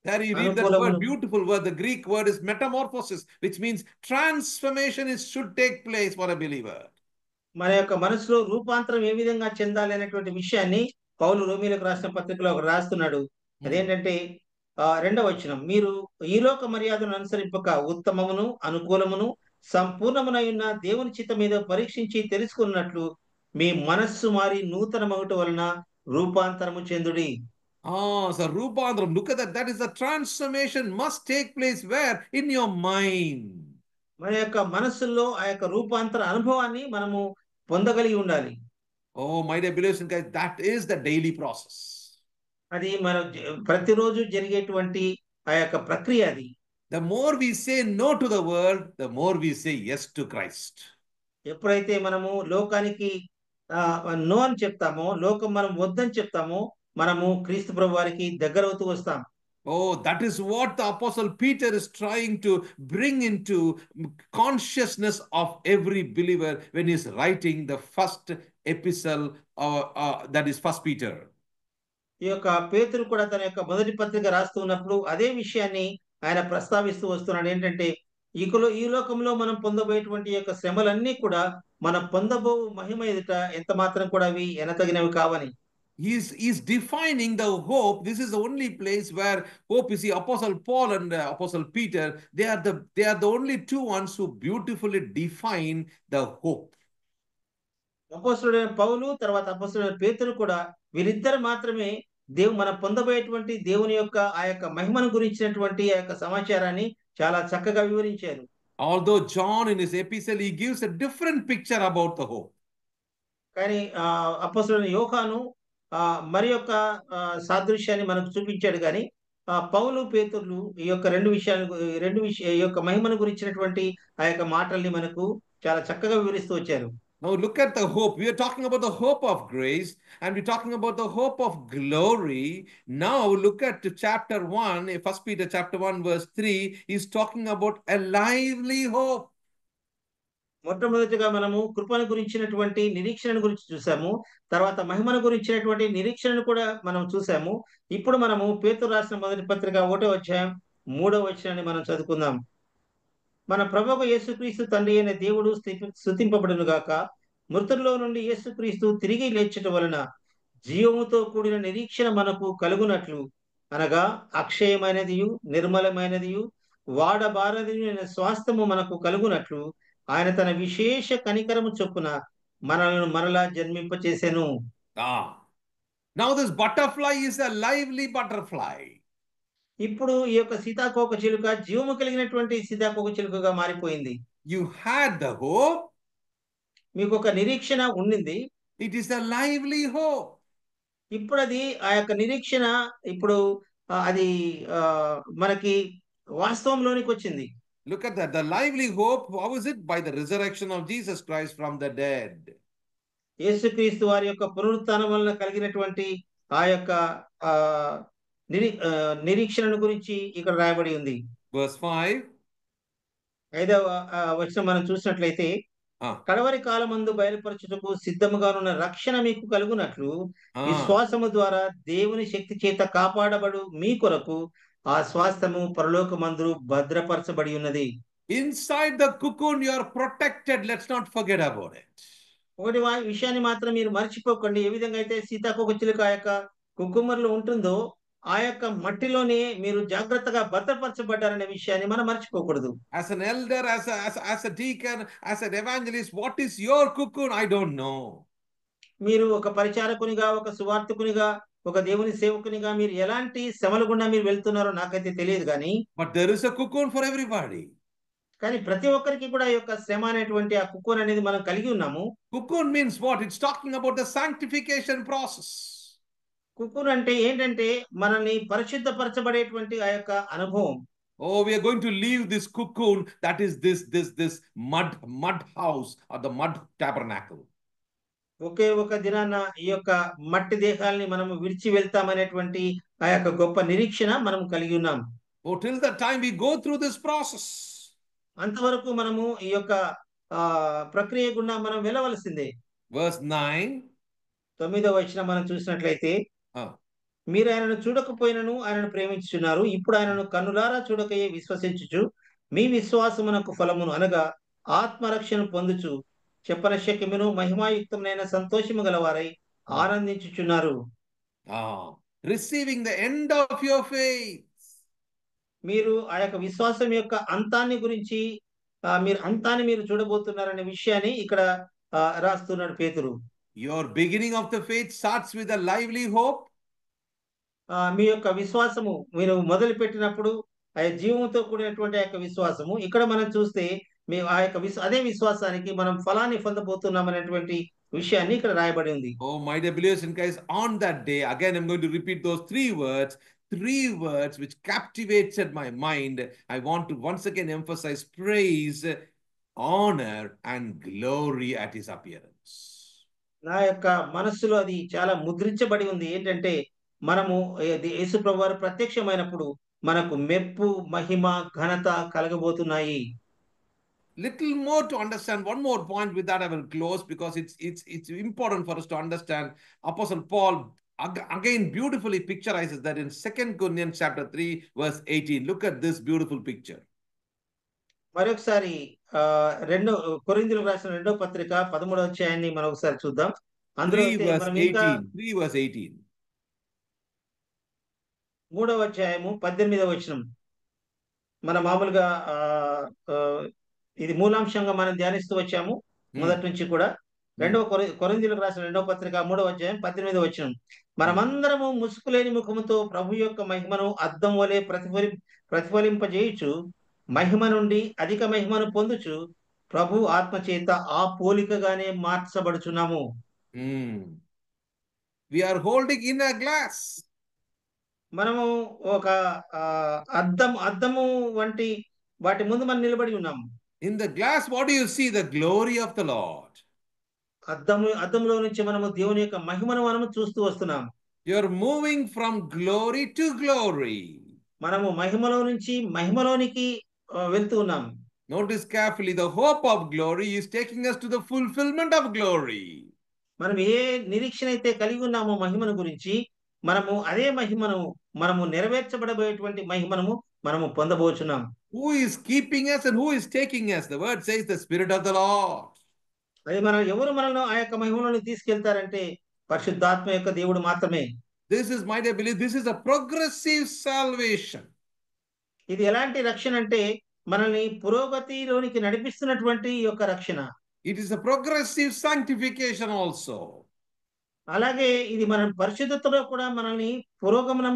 Speaker 5: There you read that word, beautiful word. The Greek word is metamorphosis, which means transformation should take place for a believer.
Speaker 6: మన యొక్క మనసులో రూపాంతరం ఏ విధంగా చెందాలి అనేటువంటి విషయాన్ని పౌలు రోమీయులకు రాసిన పత్రికలో రాస్తున్నాడు. అదేంటంటే 2వ వచనం, మీరు ఈ లోక మర్యాదను అనుసరింపక ఉత్తమమును అనుకూలమును సంపూర్ణమునైన దేవుని చిత్తం మీద పరీక్షించి తెలుసుకున్నట్లు మీ మనస్సు మారి నూతన మగుట వలన రూపాంతరము చెందుడి.
Speaker 5: So Rupandram, look at that. That is the transformation must take place where? In your mind.
Speaker 6: మన యొక్క మనస్సులో ఆ యొక్క రూపాంతర అనుభవాన్ని మనము పొందగలిగి ఉండాలి.
Speaker 5: My dear believers in Christ, that is the daily process.
Speaker 6: అది మన ప్రతిరోజు జరిగేటువంటి ఆ యొక్క ప్రక్రియ అది.
Speaker 5: The more we say no to the world, the more we say yes to Christ.
Speaker 6: ఎప్పుడైతే మనము లోకానికి నో అని చెప్తామో, లోకం మనం వద్దని చెప్తామో, మనము క్రీస్తు ప్రభు వారికి దగ్గరవుతూ వస్తాం.
Speaker 5: That is what the Apostle Peter is trying to bring into consciousness of every believer when he's writing the first epistle, that is 1 Peter.
Speaker 6: ఈ యొక్క పేతురు కూడా తన యొక్క మొదటి పత్రిక రాస్తూ ఉన్నప్పుడు అదే విషయాన్ని ఆయన ప్రస్తావిస్తూ వస్తున్నాడు. ఏంటంటే ఈ లోకంలో మనం పొందబోయేటువంటి యొక్క శ్రమలన్నీ కూడా మనం పొందబో మహిమ ఎదుట ఎంత మాత్రం కూడా అవి ఎనతగినవి కావని.
Speaker 5: He's defining the hope. This is the only place where hope is. Apostle Paul and Apostle Peter, they are the only two ones who beautifully define the hope.
Speaker 6: అపోస్తలుడైన పౌలు, తర్వాత అపోస్తలుడైన పేతురు కూడా వీరిద్దరు మాత్రమే మనం పొందబోయేటువంటి దేవుని యొక్క ఆ యొక్క మహిమను గురించినటువంటి ఆ యొక్క సమాచారాన్ని చాలా చక్కగా వివరించారు.
Speaker 5: Although John in his epistle, he gives a different picture about the hope.
Speaker 6: కానీ అపోస్తలుడైన యోహాను మరి యొక్క సాదృశ్యాన్ని మనకు చూపించాడు గాని పౌలు, పేతురులు ఈ యొక్క ఈ యొక్క మహిమను గురించినటువంటి ఆ యొక్క మాటల్ని మనకు చాలా చక్కగా వివరిస్తూ వచ్చారు.
Speaker 5: Now look at the hope. We are talking about the hope of grace, and we're talking about the hope of glory. Now look at chapter 1, 1 Peter chapter 1 verse 3. He's talking about a lively hope.
Speaker 6: మొట్టమొదటిగా మనము కృపను గురించినటువంటి నిరీక్షణ గురించి చూసాము. తర్వాత మహిమను గురించినటువంటి నిరీక్షణను కూడా మనం చూసాము. ఇప్పుడు మనము పేతురు రాసిన మొదటి పత్రిక 1వ అధ్యాయం 3వ వచనాన్ని మనం చదువుకుందాం. మన ప్రభువు యేసుక్రీస్తు తండ్రి అయిన దేవుడు స్తుతింపబడును గాక. మృతుల్లో నుండి యేసుక్రీస్తు తిరిగి లేచట వలన జీవముతో కూడిన నిరీక్షణ మనకు కలుగునట్లు, అనగా అక్షయమైనదియు నిర్మలమైనదియు వాడబారదియు స్వాస్థ్యము మనకు కలుగునట్లు ఆయన తన విశేష కనికరము చొప్పున మనలను మరలా జన్మింపచేసెను.
Speaker 5: Now this butterfly is a lively butterfly.
Speaker 6: ఇప్పుడు ఈ యొక్క సీతాకోక చిలుక జీవము కలిగినటువంటి సీతాకోక చిలుకగా మారిపోయింది.
Speaker 5: You had the hope.
Speaker 6: మీకు ఒక నిరీక్షణ ఉండింది.
Speaker 5: It is a lively hope.
Speaker 6: ఇప్పుడు అది ఆ యొక్క నిరీక్షణ ఇప్పుడు అది మనకి వాస్తవంలోనికి వచ్చింది.
Speaker 5: Look at that. The lively hope, how is it? By the resurrection of Jesus Christ from the dead.
Speaker 6: యేసుక్రీస్తు వారి యొక్క పునరుత్థానం వలన కలిగినటువంటి ఆ యొక్క నిరీక్షణను గురించి ఇక్కడ రాయబడి ఉంది.
Speaker 5: Verse 5.
Speaker 6: 5వ వచనం మనం చూసినట్లయితే, కడవరి కాలమందు బయలుపరచుటకు సిద్ధముగా ఉన్న రక్షణ మీకు కలుగునట్లు విశ్వాసము ద్వారా దేవుని శక్తి చేత కాపాడబడు మీ కొరకు ఆ స్వాస్థ్యము పరలోకమందు భద్రపరచబడి ఉన్నది.
Speaker 5: Inside the cocoon you are protected. Let's not forget about it.
Speaker 6: ఒకటి విషయాన్ని మాత్రం మీరు మర్చిపోకండి. ఏ విధంగా అయితే సీతాకోక చిలుక ఆ యొక్క కుక్కుమర్లో ఉంటుందో ఆ యొక్క మట్టిలోనే మీరు జాగ్రత్తగా భద్రపరచబడ్డారనే విషయాన్ని మనం మర్చిపోకూడదు.
Speaker 5: As an elder, as a deacon, as an evangelist, what is your cocoon? I don't know.
Speaker 6: మీరు ఒక పరిచారకునిగా, ఒక సువార్తికునిగా, ఒక దేవుని సేవకునిగా మీరు ఎలాంటి శ్రమల గుండా మీరు వెళ్తున్నారో నాకైతే తెలియదు కానీ,
Speaker 5: but there is a cocoon for everybody.
Speaker 6: కానీ ప్రతి ఒక్కరికి కూడా ఈ యొక్క శ్రమ అనేటువంటి ఆ కుకోన్ అనేది మనం కలిగి ఉన్నాము.
Speaker 5: Cocoon means what? It's talking about the sanctification process.
Speaker 6: కుకోన్ అంటే ఏంటంటే మనల్ని పరిశుద్ధపరచబడేటువంటి ఆ యొక్క అనుభవం.
Speaker 5: Oh, we are going to leave this cocoon, that is this mud house or the mud tabernacle.
Speaker 6: ఒకే ఒక దినాన ఈ యొక్క మట్టి దేహాల్ని మనం విడిచి వెళ్తామనేటువంటి ఆ యొక్క గొప్ప నిరీక్షణ మనం కలిగి ఉన్నాం.
Speaker 5: Oh, till the time we go through this process.
Speaker 6: అంతవరకు మనము ఈ యొక్క ప్రక్రియ గుండా మనం వెళ్ళవలసిందే.
Speaker 5: Verse 9.
Speaker 6: 9వ వచనం మనం చూసినట్లయితే, మీరు ఆయనను చూడకపోయినను ఆయనను ప్రేమించుచున్నారు. ఇప్పుడు ఆయనను కన్నులారా చూడకయే విశ్వసించుచు మీ విశ్వాసమునకు ఫలమును అనగా ఆత్మరక్షణ పొందుచు చెప్పనశక్యమును మహిమాయుక్తమైన సంతోషము గలవారై ఆనందించుచున్నారు.
Speaker 5: Receiving the end of your faith.
Speaker 6: మీరు ఆ యొక్క విశ్వాసం యొక్క అంతాన్ని గురించి మీరు చూడబోతున్నారనే విషయాన్ని ఇక్కడ రాస్తున్నాడు పేతురు.
Speaker 5: Your beginning of the faith starts with a lively hope.
Speaker 6: మీ యొక్క విశ్వాసము మీరు మొదలు పెట్టినప్పుడు ఆ జీవంతో కూడినటువంటి ఆ యొక్క విశ్వాసము ఇక్కడ మనం చూస్తే ఆ యొక్క అదే విశ్వాసానికి మనం ఫలాన్ని పొందబోతున్నాం అనేటువంటి విషయాన్ని ఇక్కడ రాయబడి ఉంది.
Speaker 5: Oh, my dear believers in Christ, on that day, again I'm going to repeat those three words which captivated my mind. I want to once again emphasize praise, honor and glory at his appearance.
Speaker 6: నా యొక్క మనస్సులో అది చాలా ముద్రించబడి ఉంది. ఏంటంటే మనము యేసు ప్రభువారు ప్రత్యక్షమైనప్పుడు మనకు మెప్పు, మహిమ, ఘనత కలగబోతున్నాయి.
Speaker 5: Little more to understand, one more point, with that I will close, because it's important for us to understand. Apostle Paul again beautifully picturizes that in 2 Corinthians chapter 3 verse 18. Look at this beautiful picture.
Speaker 6: మరొకసారి కొరింథీయులకు రాసిన 2వ పత్రిక 13వ అధ్యాయాన్ని మనం ఒకసారి చూద్దాం. అందులో
Speaker 5: 3 verse 18.
Speaker 6: 3వ అధ్యాయము 18వ వచనం. మన మామూలుగా ఇది మూలాంశంగా మనం ధ్యానిస్తూ వచ్చాము మొదటి నుంచి కూడా. కొరింథీయులకు రాసిన 2వ పత్రిక 3వ అధ్యాయం 18వ వచనం. మనమందరము ముసుకులేని ముఖముతో ప్రభు యొక్క మహిమను అద్దం వలె ప్రతిఫలింపజేయుచు మహిమ నుండి అధిక మహిమను పొందుచు ప్రభు ఆత్మ చేత ఆ పోలికగానే మార్చబడుచున్నాము.
Speaker 5: We are holding in a glass.
Speaker 6: మనము ఒక అద్దము వంటి వాటి ముందు మనం నిలబడి ఉన్నాము.
Speaker 5: In the glass, what do you see? The glory of the Lord.
Speaker 6: అద్దంలో నుంచి మనము దేవుని యొక్క మహిమను మనము చూస్తూ వస్తున్నాము.
Speaker 5: You are moving from glory to glory.
Speaker 6: మనము మహిమలో నుంచి మహిమలోనికి వెళ్తూ ఉన్నాము.
Speaker 5: Notice carefully, the hope of glory is taking us to the fulfillment of glory.
Speaker 6: మనం ఏ నిరీక్షణ అయితే కలిగి ఉన్నామో మహిమను గురించి, మనము అదే మహిమను మనము నెరవేర్చబడబోయేటువంటి మహిమను మనము పొందబోచున్నాం.
Speaker 5: Who is keeping us and who is taking us? The word says the Spirit of the Lord.
Speaker 6: అది మనం ఎవరు మనల్ని ఆ యొక్క మహిమలోని తీసుకెళ్తారంటే పరిశుద్ధాత్మ యొక్క దేవుడు మాత్రమే.
Speaker 5: This is my belief. This is a progressive salvation.
Speaker 6: ఇది ఎలాంటి రక్షణ అంటే మనల్ని పురోగతిలోనికి నడిపిస్తున్నటువంటి యొక్క రక్షణ.
Speaker 5: It is a progressive sanctification also.
Speaker 6: అలాగే ఇది మనం పరిశుద్ధతలో కూడా మనల్ని పురోగమనం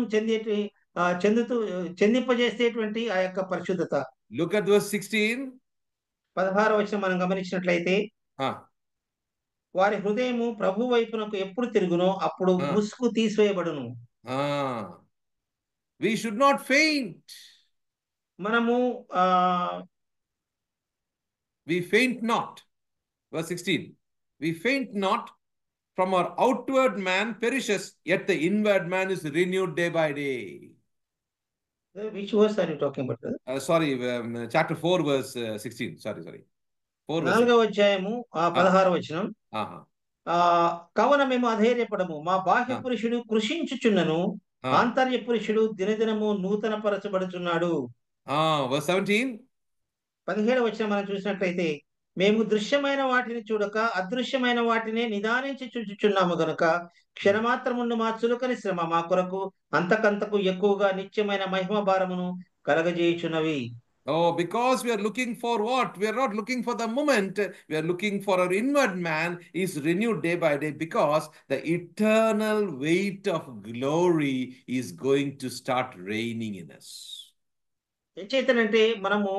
Speaker 6: చెందింపజేసేటువంటి ఆ యొక్క పరిశుద్ధత.
Speaker 5: Look at verse 16.
Speaker 6: 16వ వచనం మనం గమనించినట్లయితే, వారి హృదయము ప్రభు వైపునకు ఎప్పుడు తిరుగునో అప్పుడు ముసుగు తీసివేయబడును.
Speaker 5: We should not faint.
Speaker 6: మనము
Speaker 5: we faint not. Verse 16. We faint not, from our outward man perishes, yet the inward man is renewed day by day.
Speaker 6: Which verse are you talking about?
Speaker 5: Sorry, chapter 4 verse 16. Sorry. 4 verse
Speaker 6: 4వ అధ్యాయము 16వ వచనం. కావున మేము అధైర్యపడము, మా బాహ్య పురుషుడు కృషించుచున్నను, ఆంతర్య పురుషుడు దినదినము నూతన పరచబడుచున్నాడు.
Speaker 5: Verse 17.
Speaker 6: 17వ వచనం మనం చూసినట్లయితే, మేము దృశ్యమైన వాటిని చూడక అదృశ్యమైన వాటినే నిదానించి చూచుచున్నాము గనుక క్షణమాత్రముండు మా చులకని శ్రమ మా కొరకు అంతకంతకు ఎక్కువగా నిత్యమైన మహిమ భారమును కలగజేయుచున్నవి.
Speaker 5: Oh, because we are looking for what? We are not looking for the moment. We are looking for our inward man is renewed day by day, because the eternal weight of glory is going to start reigning in us.
Speaker 6: ఎంచేతనంటే మనము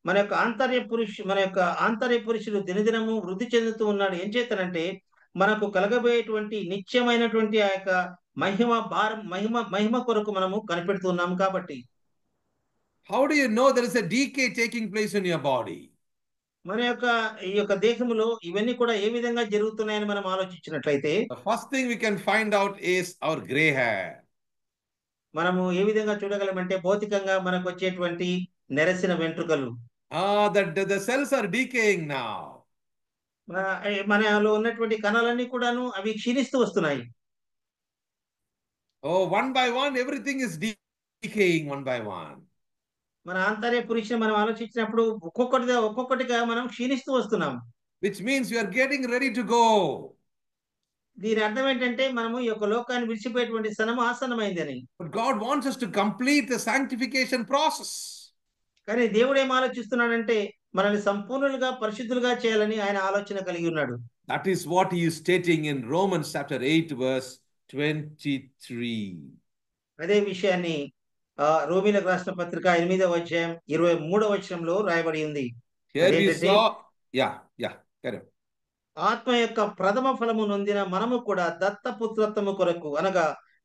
Speaker 6: మన యొక్క ఆంతర్య పురుషుడు దినదినము వృద్ధి చెందుతూ ఉన్నాడు. ఏం చేతనంటే మనకు కలగబోయేటువంటి నిత్యమైనటువంటి ఆ యొక్క మహిమ కొరకు మనము కనిపెడుతున్నాము కాబట్టి.
Speaker 5: How do you know there is a decay taking place in your body?
Speaker 6: మన యొక్క ఈ యొక్క దేహములో ఇవన్నీ కూడా ఏ విధంగా జరుగుతున్నాయని మనం ఆలోచించినట్లయితే,
Speaker 5: the first thing we can find out is our gray hair.
Speaker 6: మనము ఏ విధంగా చూడగలమంటే భౌతికంగా మనకు వచ్చేటువంటి నెరసిన వెంట్రుకలు.
Speaker 5: The cells are decaying now.
Speaker 6: మనలో ఉన్నటువంటి కణాలన్నీ కూడాను అవి క్షీణిస్తూ వస్తున్నాయి.
Speaker 5: One by one everything is decaying one by one.
Speaker 6: మన ఆంతర్య పురుషుని మనం ఆలోచించినప్పుడు ఒక్కొక్కటిగా మనం క్షీణిస్తూ వస్తున్నాం.
Speaker 5: Which means we are getting ready to go.
Speaker 6: దీని అర్థం ఏంటంటే మనము ఈ యొక్క లోకాన్ని విడిచిపోయేటువంటి స్థలము ఆసన్నమైందని.
Speaker 5: But God wants us to complete the sanctification process.
Speaker 6: కానీ దేవుడు ఏం ఆలోచిస్తున్నాడంటే మనల్ని సంపూర్ణులుగా పరిశుద్ధులుగా చేయాలని ఆయన ఆలోచన కలిగి ఉన్నాడు.
Speaker 5: That is what he is stating in Romans chapter 8 verse 23.
Speaker 6: అదే విషయాన్ని రోమీయులకు రాసిన పత్రిక 8వ అధ్యాయం 23వ వచనంలో రాయబడి ఉంది. ఆత్మ యొక్క ప్రథమ ఫలము నొందిన మనము కూడా దత్తపుత్రత్వము కొరకు అనగా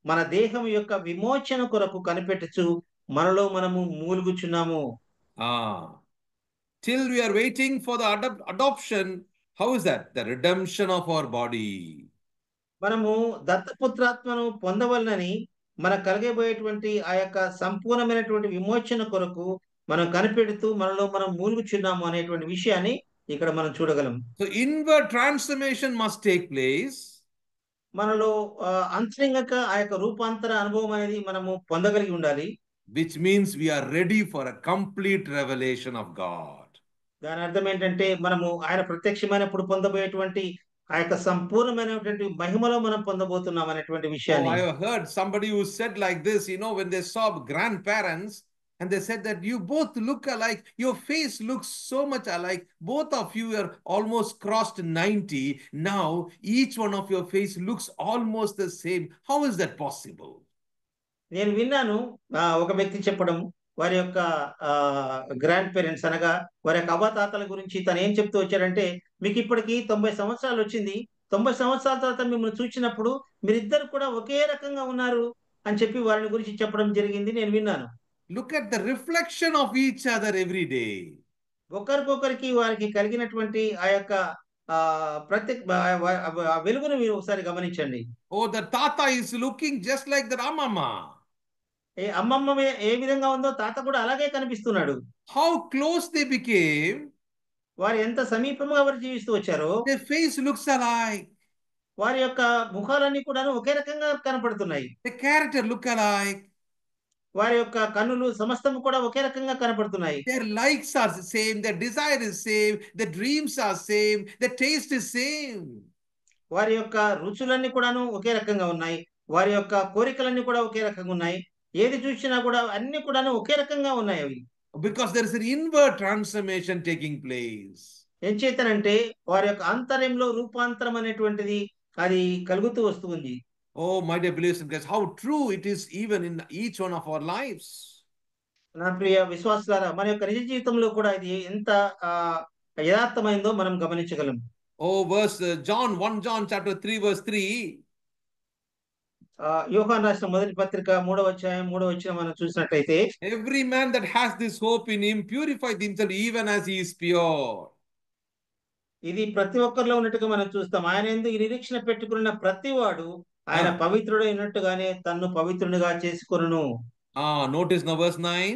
Speaker 6: మన దేహం యొక్క విమోచన కొరకు కనిపెట్టుచు మనలో మనము మూలుగుచున్నాము.
Speaker 5: Till we are waiting for the adoption. How is that? The redemption of our body.
Speaker 6: మనము దత్తపుత్రాత్మను పొందవలనని మనకు కలిగబోయేటువంటి ఆ యొక్క సంపూర్ణమైనటువంటి విమోచన కొరకు మనం కనిపెడుతూ మనలో మనం మూలుగుచున్నాము అనేటువంటి విషయాన్ని ఇక్కడ మనం చూడగలం.
Speaker 5: So inward transformation must take place.
Speaker 6: మనలో అంతరంగిక ఆ యొక్క రూపాంతర అనుభవం అనేది మనము పొందగలిగి ఉండాలి.
Speaker 5: Which means we are ready for a complete revelation of God.
Speaker 6: దాని అర్థం ఏంటంటే మనము ఆయన ప్రత్యక్షమైనప్పుడు పొందబోయేటువంటి ఆ యొక్క సంపూర్ణమైనటువంటి మహిమలో మనం పొందబోతున్నాం అనేటువంటి విషయాన్ని.
Speaker 5: I have heard somebody who said like this, when they saw grandparents And they said that you both look alike. Your face looks so much alike. Both of you are almost crossed 90. Now each one of your face looks almost the same. How is that possible?
Speaker 6: నేను విన్నాను ఒక వ్యక్తి చెప్పడం వారి యొక్క grand parents అనగా వారి యొక్క అవ్వాతాతల గురించి తను ఏం చెప్తూ వచ్చాడంటే, మీకు ఇప్పటికి 90 సంవత్సరాలు వచ్చింది. 90 సంవత్సరాల తర్వాత మిమ్మల్ని చూసినప్పుడు మీరిద్దరు కూడా ఒకే రకంగా ఉన్నారు అని చెప్పి వారిని గురించి చెప్పడం జరిగింది. నేను విన్నాను.
Speaker 5: Look at the reflection of each other every day.
Speaker 6: ఒకరికొకరికి వారికి కలిగినటువంటి ఆ యొక్క వెలుగును మీరు ఒకసారి గమనించండి.
Speaker 5: Oh, the tata is looking just like the Amama.
Speaker 6: అమ్మమ్మ ఏ విధంగా ఉందో తాత కూడా అలాగే కనిపిస్తున్నాడు.
Speaker 5: How close they became.
Speaker 6: వారు ఎంత సమీపంగా వారు జీవిస్తూ వచ్చారో
Speaker 5: Their face looks alike.
Speaker 6: వారి యొక్క ముఖాలన్నీ కూడా ఒకే రకంగా కనపడుతున్నాయి.
Speaker 5: The character look alike.
Speaker 6: వారి యొక్క కన్నులు సమస్తము కూడా ఒకే రకంగా కనపడుతున్నాయి.
Speaker 5: Their likes are the same, their desire is same, their dreams are same, their taste is same.
Speaker 6: వారి యొక్క రుచులన్నీ కూడాను ఒకే రకంగా ఉన్నాయి. వారి యొక్క కోరికలన్నీ కూడా ఒకే రకంగా ఉన్నాయి. ఏది చూసినా కూడా అన్ని కూడాను ఒకే రకంగా ఉన్నాయి అవి.
Speaker 5: Because there is an inward transformation taking place.
Speaker 6: ఏం చేతనంటే వారి యొక్క ఆంతర్యంలో రూపాంతరం అనేటువంటిది అది కలుగుతూ వస్తుంది.
Speaker 5: Oh, my dear believers and guys, how true it is even in each one of our lives.
Speaker 6: నా ప్రియ విశ్వాసులారా, మన యొక్క నిజ జీవితంలో కూడా ఇది ఎంత యథార్థమైందో మనం గమనించగలం.
Speaker 5: Oh, John 1 John chapter 3 verse 3.
Speaker 6: యోహాను రాసిన మొదటి పత్రిక 3వ అధ్యాయం 3వ వచనం మనం చూసినట్లయితే,
Speaker 5: Every man that has this hope in him purifies himself even as he is pure.
Speaker 6: ఇది ప్రతి ఒక్కరిలో ఉన్నట్టుగా మనం చూస్తాం. ఆయన యందు ఈ నిరీక్షణ పెట్టుకున్న ప్రతివాడు ఆయన పవిత్రుడైనట్టుగానే తన్ను పవిత్రునిగా చేసుకొనును.
Speaker 5: Notice now verse 9.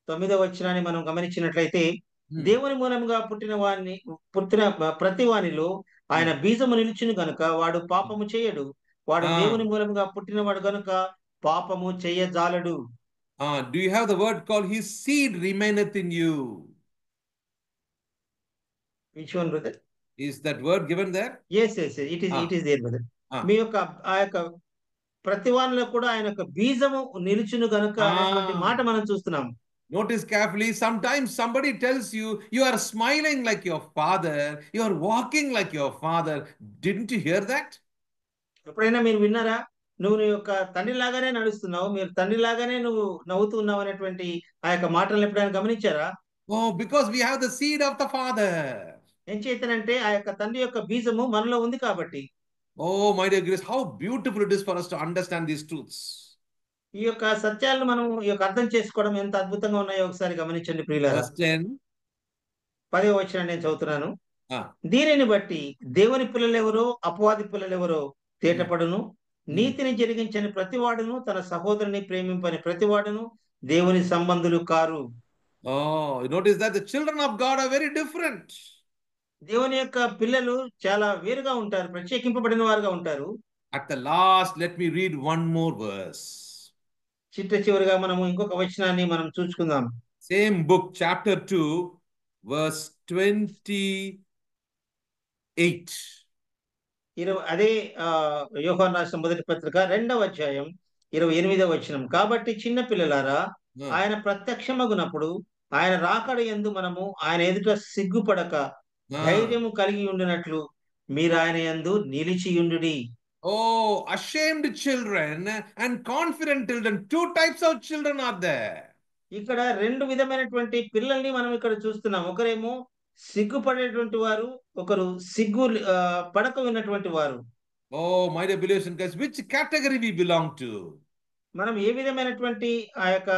Speaker 6: 9వ వచనాన్ని మనం గమనించినట్లయితే, దేవుని మూలంగా పుట్టిన ప్రతి వానిలో ఆయన బీజము నిలిచును గనుక వాడు పాపము చేయడు. వాడు దేవుని మూలంగా పుట్టినవాడు గనుక పాపము చేయజాలడు.
Speaker 5: Do you have the word called his seed remaineth in you?
Speaker 6: Which one, brother?
Speaker 5: Is that word given there?
Speaker 6: Yes, it is there, brother. మీ యొక్క ఆ యొక్క ప్రతివానిలో కూడా ఆయన యొక్క బీజము నిలుచును గనుక అనేటువంటి మాట మనం చూస్తున్నాం.
Speaker 5: Notice carefully, sometimes somebody tells you, you are smiling like your father, you are walking like your father. Didn't you hear that?
Speaker 6: ఎప్పుడైనా మీరు విన్నారా? నువ్వు నీ యొక్క తండ్రి లాగానే నడుస్తున్నావు, మీరు తండ్రి లాగానే నువ్వు నవ్వుతూ ఉన్నావు అనేటువంటి ఆ యొక్క మాటలను ఎప్పుడైనా గమనించారా?
Speaker 5: Oh, because we have the seed of the father.
Speaker 6: ఏం చేతనంటే ఆ యొక్క తండ్రి యొక్క బీజము మనలో ఉంది కాబట్టి.
Speaker 5: Oh, my dear grace, how beautiful it is for us to understand these truths.
Speaker 6: ఈ యొక్క సత్యాలను మనం ఈ యొక్క అర్థం చేసుకోవడం ఎంత అద్భుతంగా ఉన్నాయో ఒకసారి గమనించండి ప్రియులారా.
Speaker 5: Verse 10.
Speaker 6: 10వ వచనం నేను చదువుతున్నాను. దీనిని బట్టి దేవుని పిల్లలెవరో అపవాది పిల్లలెవరో తేటపడును. నీతిని జరిగించని ప్రతివాడును తన సహోదరుని ప్రేమింపని ప్రతివాడును దేవుని సంబంధులు car.
Speaker 5: Oh, notice that the children of God are very different.
Speaker 6: దేవుని యొక్క పిల్లలు చాలా వేరుగా ఉంటారు, ప్రత్యేకింపబడిన వారుగా ఉంటారు.
Speaker 5: At the last, let me read one more verse.
Speaker 6: చివరిగా మనము ఇంకొక వచనాన్ని మనం చూసుకుందాం.
Speaker 5: Same book, chapter 2, verse 28.
Speaker 6: అదే యోహాను రాసిన మొదటి పత్రిక 2వ అధ్యాయం 28వ వచనం. కాబట్టి చిన్న పిల్లలారా, ఆయన ప్రత్యక్షమగునప్పుడు ఆయన రాకడ యందు మనము ఆయన ఎదుట సిగ్గుపడక ధైర్యము కలిగి ఉండినట్లు మీరు ఆయన యందు నిలిచియుండుడి.
Speaker 5: Oh, ashamed children and confident children. Two types of children are there.
Speaker 6: ఇక్కడ రెండు విధమైనటువంటి పిల్లల్ని మనం ఇక్కడ చూస్తున్నాం. ఒకరేమో సిగ్గుపడేటువంటి వారు, ఒకరు సిగ్గు పడక ఉన్నటువంటి వారు.
Speaker 5: Oh, my dear believers and guys, which category we belong to?
Speaker 6: మనం ఏ విధమైనటువంటి ఆ యొక్క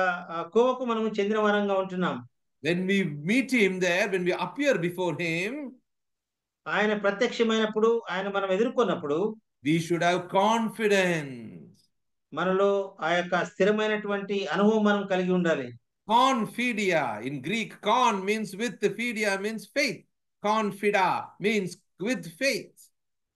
Speaker 6: కోవకు మనము చెందిన వారంగా ఉంటున్నాం.
Speaker 5: When we meet him there, when we appear before him,
Speaker 6: ఆయన ప్రత్యక్షమైనప్పుడు, ఆయన మనం ఎదుర్కొన్నప్పుడు,
Speaker 5: we should have confidence.
Speaker 6: మనలో ఆ యొక్క స్థిరమైనటువంటి అనుభవం మనం కలిగి ఉండాలి.
Speaker 5: Confidia in Greek, con means with, fidia means faith. Confida means with faith.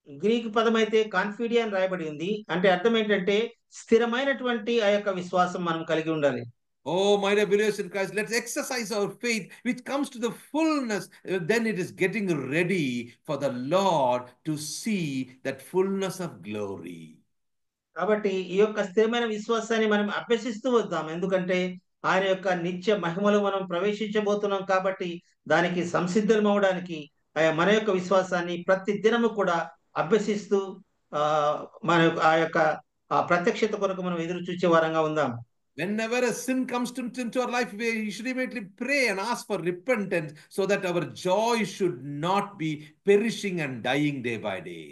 Speaker 6: Greek పదం అయితే కాన్ఫిడియా అని రాయబడి ఉంది. అంటే అర్థం ఏంటంటే స్థిరమైనటువంటి ఆ యొక్క విశ్వాసం మనం కలిగి ఉండాలి.
Speaker 5: Oh, my dear believers in Christ, let's exercise our faith, which comes to the fullness. Then it is getting ready for the Lord to see that fullness of glory.
Speaker 6: కాబట్టి ఈ యొక్క స్థిరమైన విశ్వాసాన్ని మనం అభ్యసిస్తూ వద్దాం. ఎందుకంటే ఆయన యొక్క నిత్య మహిమలో మనం ప్రవేశించబోతున్నాం కాబట్టి దానికి సంసిద్ధం అవడానికి మన యొక్క విశ్వాసాన్ని ప్రతి దినము కూడా అభ్యసిస్తూ ఆ మన ఆ యొక్క ఆ ప్రత్యక్షత కొరకు మనం ఎదురు చూచే వారంగా ఉందాం.
Speaker 5: Whenever a sin comes into our life, we should immediately pray and ask for repentance so that our joy should not be perishing and dying day by day.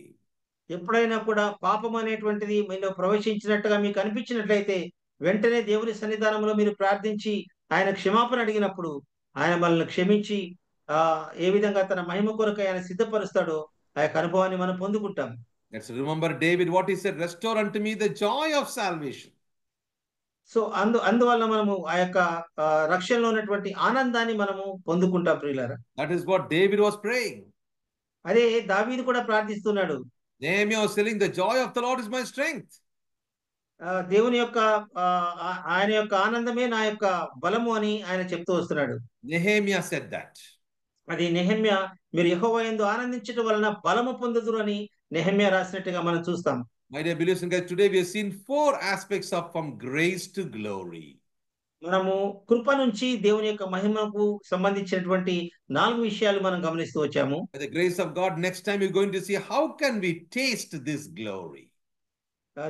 Speaker 6: ఎప్పుడైనా కూడా పాపం అనేటువంటిది మీలో ప్రవేశించినట్టుగా మీకు అనిపించినట్లయితే వెంటనే దేవుని సన్నిధానంలో మీరు ప్రార్థించి ఆయన క్షమాపణ అడిగినప్పుడు ఆయన మనల్ని క్షమించి ఏ విధంగా తన మహిమ కొరకు ఆయన సిద్ధపరుస్తాడో ఆ యొక్క అనుభవాన్ని మనం పొందుకుంటాం.
Speaker 5: Let's remember David, what he said, restore unto me the joy of salvation.
Speaker 6: So అందువల్ల మనము ఆ యొక్క రక్షణలో ఉన్నటువంటి ఆనందాన్ని మనము పొందుకుంటాం ప్రియులారా.
Speaker 5: That is what David was praying.
Speaker 6: అదే దావీదు కూడా ప్రార్థిస్తున్నాడు.
Speaker 5: Nehemiah was telling, the joy of the Lord is my strength.
Speaker 6: దేవుని యొక్క ఆయన యొక్క ఆనందమే నా యొక్క బలము అని ఆయన చెప్తూ వస్తున్నాడు.
Speaker 5: Nehemiah said that.
Speaker 6: అది నెహెమ్యా మీరు యెహోవా యందు ఆనందించడం వలన బలము పొందుదురు అని నెహెమ్యా రాసినట్టుగా మనం చూస్తాం.
Speaker 5: My dear believers and guys, today we have seen 4 aspects of from grace to glory.
Speaker 6: మనము కృప నుంచి దేవుని యొక్క మహిమకు సంబంధించినటువంటి 4 విషయాలు మనం గమనిస్తూ వచ్చాము.
Speaker 5: By the grace of God, next time we're going to see how can we taste this glory.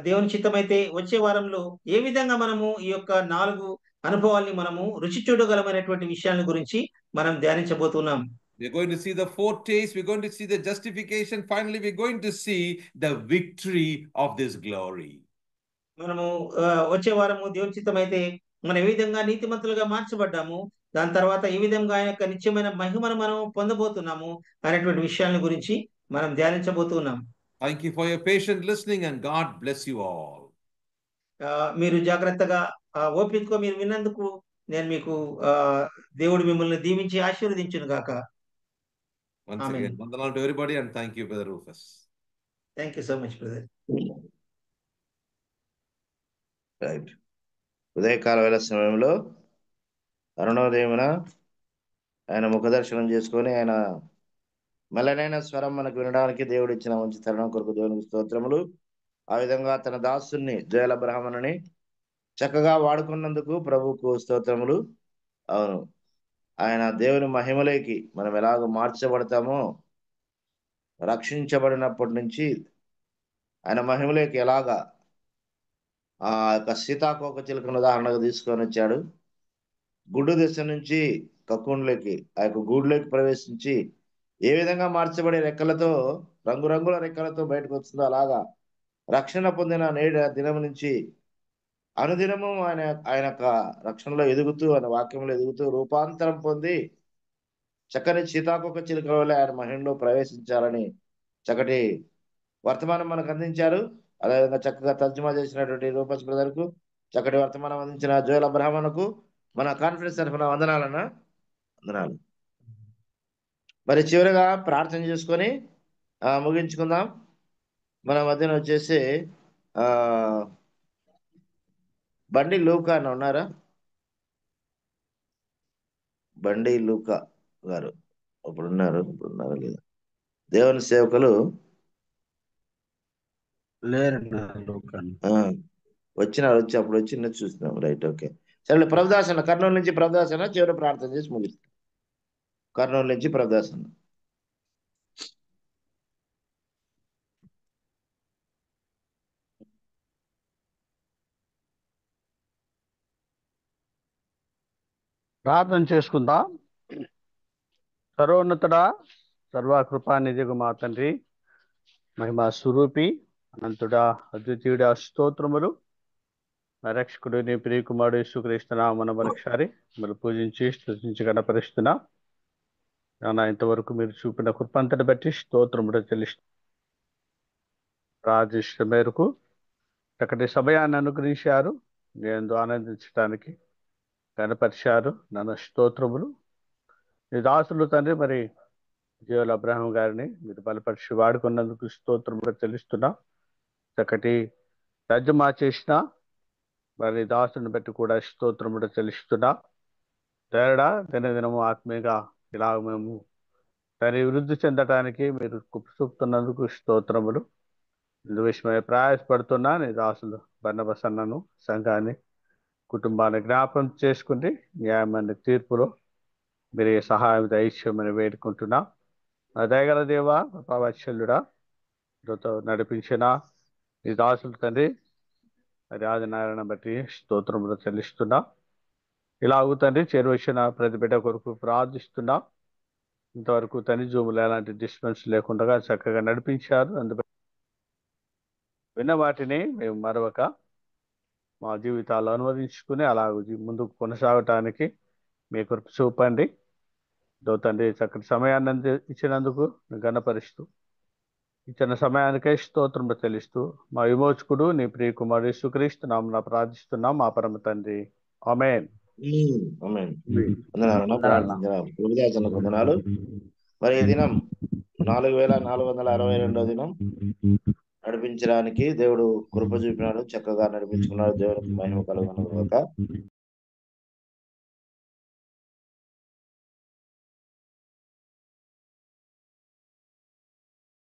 Speaker 6: దేవుని చిత్తమైతే వచ్చే వారంలో ఏ విధంగా మనము ఈ యొక్క 4 అనుభవాల్ని మనము రుచి చూడగలమైనటువంటి విషయాల గురించి మనం ధ్యానించబోతున్నాం.
Speaker 5: We're going to see the 4 tastes, we're going to see the justification, finally we're going to see the victory of this glory.
Speaker 6: మనము వచ్చే వారము దేవుని చిత్తమైతే మనం ఏ విధంగా నీతిమంతులుగా మార్చబడ్డాము, దాని తర్వాత ఏ విధంగా ఆయన యొక్క నిత్యమైన మహిమను మనం పొందబోతున్నాము అనేటువంటి విషయాల గురించి మనం ధ్యానించబోతున్నాం.
Speaker 5: Thank you for your patient listening and God bless you all.
Speaker 6: మీరు జాగ్రత్తగా ఓపికగా మీరు విన్నందుకు నేను మీకు దేవుడు మిమ్మల్ని దీవించి ఆశీర్వదించును గాక.
Speaker 5: Once
Speaker 6: Amen.
Speaker 5: again, వందనాలు to everybody and thank you, Brother Rufus.
Speaker 6: Thank you so much, brother.
Speaker 1: Right. ఉదయకాల వేళ సమయంలో అరుణోదయమున ఆయన ముఖదర్శనం చేసుకొని ఆయన మెల్లనైన స్వరం మనకు వినడానికి దేవుడు ఇచ్చిన మంచి తరుణం కొరకు దేవునికి స్తోత్రములు. ఆ విధంగా తన దాసుని జోయల బ్రాహ్మణుని చక్కగా వాడుకున్నందుకు ప్రభువుకు స్తోత్రములు. అవును, ఆయన దేవుని మహిమలోకి మనం ఎలాగ మార్చబడతామో, రక్షించబడినప్పటి నుంచి ఆయన మహిమలోకి ఎలాగా ఆ యొక్క సీతాకోక చిలుకను ఉదాహరణగా తీసుకొని వచ్చాడు. గుడ్డు దశ నుంచి కక్కున్లోకి ఆ యొక్క గూడులోకి ప్రవేశించి ఏ విధంగా మార్చబడే రెక్కలతో, రంగురంగుల రెక్కలతో బయటకు వస్తుందో అలాగా రక్షణ పొందిన నేడు దినం నుంచి అనుదినము ఆయన యొక్క రక్షణలో ఎదుగుతూ, ఆయన వాక్యంలో ఎదుగుతూ రూపాంతరం పొంది చక్కని సీతాకోక చిలుకల వల్ల ఆయన మహిమలో ప్రవేశించాలని చక్కటి వర్తమానం మనకు అందించారు. అదేవిధంగా చక్కగా తర్జుమా చేసినటువంటి రూపస్ బ్రదర్కు, చక్కటి వర్తమానం అందించిన జోయల బ్రాహ్మణకు మన కాన్ఫరెన్స్ తరఫున వందనాలు. మరి చివరిగా ప్రార్థన చేసుకొని ముగించుకుందాం. మన మధ్యన వచ్చేసి బండి లూకా అని ఉన్నారా? బండి లూకా గారు ఇప్పుడున్నారా లేదా? దేవుని సేవకులు వచ్చినారు, అప్పుడు వచ్చి చూస్తున్నాం. రైట్, ఓకే, సరే. ప్రభుదాసన, కర్నూలు నుంచి ప్రభుదాసన చివరి ప్రార్థన చేసి ముగిస్తాం. కర్నూలు నుంచి ప్రభుదాసన.
Speaker 2: ప్రార్థన చేసుకుందాం. సర్వోన్నతుడా, సర్వకృపానిధిగు మా తండ్రి, మహిమా స్వరూపి, అనంతుడా, అద్వితీయుడా, స్తోత్రములు. రక్షకుడు నీ ప్రియకుమారుడు యేసుక్రీస్తు నామమున మరొకసారి మరి పూజించి స్తుతించి గణపరుస్తున్నా. ఇంతవరకు మీరు చూపిన కృపంతటి బట్టి స్తోత్రములు చెల్లిస్తూ ప్రార్థిష్ట మేరకు చక్కటి సమయాన్ని అనుగ్రహించారు. నేను ఆనందించడానికి కనపరిచారు. నన్ను స్తోత్రములు. మీ దాసులు తండ్రి మరి జోయల అబ్రహాం గారిని మీరు బలపరిచి వాడుకున్నందుకు స్తోత్రములు చెల్లిస్తున్నా. చక్కటి తర్జుమా చేసిన మరి దాసుని బట్టి కూడా స్తోత్రములు చెల్లిస్తున్నా. తేడా దినదినము ఆత్మీయంగా ఇలా మేము దాని వృద్ధి చెందటానికి మీరు చూపుతున్నందుకు స్తోత్రములు. ఇందు విషయమై ప్రయాసపడుతున్నా నీ దాసులు బర్నబస్ అన్నను, సంఘాన్ని
Speaker 7: కుటుంబాన్ని జ్ఞాపకం చేసుకుని న్యాయమైన తీర్పులో మీరు ఈ సహాయం దయచేయమని వేడుకుంటున్నా. నా దయగల దేవా, వాత్సల్యుడా, నడిపించిన ఈ దాసులు తండ్రి మరి ఆదినారాయణ బట్టి స్తోత్రములు చెల్లిస్తున్నా. ఇలాగూ తండ్రి చేరువచ్చిన ప్రతి బిడ్డ కొరకు ప్రార్థిస్తున్నా. ఇంతవరకు తండ్రి జూములు ఎలాంటి డిస్టర్బెన్స్ లేకుండా చక్కగా నడిపించారు. అందువల్ల విన్న వాటిని మేము మరొక మా జీవితాలు అనువదించుకుని అలాగ ముందుకు కొనసాగటానికి మీ కృప చూపండి. తండ్రి చక్కటి సమయాన్ని ఇచ్చినందుకు ఘనపరుస్తూ ఇచ్చిన సమయానికై స్తోత్రము చెల్లిస్తూ మా విమోచకుడు నీ ప్రియ కుమారుడు యేసుక్రీస్తు నామమున ప్రార్థిస్తున్నాం మా పరమ తండ్రి. ఆమేన్.
Speaker 1: వందనాలు. మరి ఈ దినం 4462 దినం నడిపించడానికి దేవుడు కృప చూపినాడు. చక్కగా నడిపించుకున్నాడు. దేవునికి మహిమ కలుగును గాక.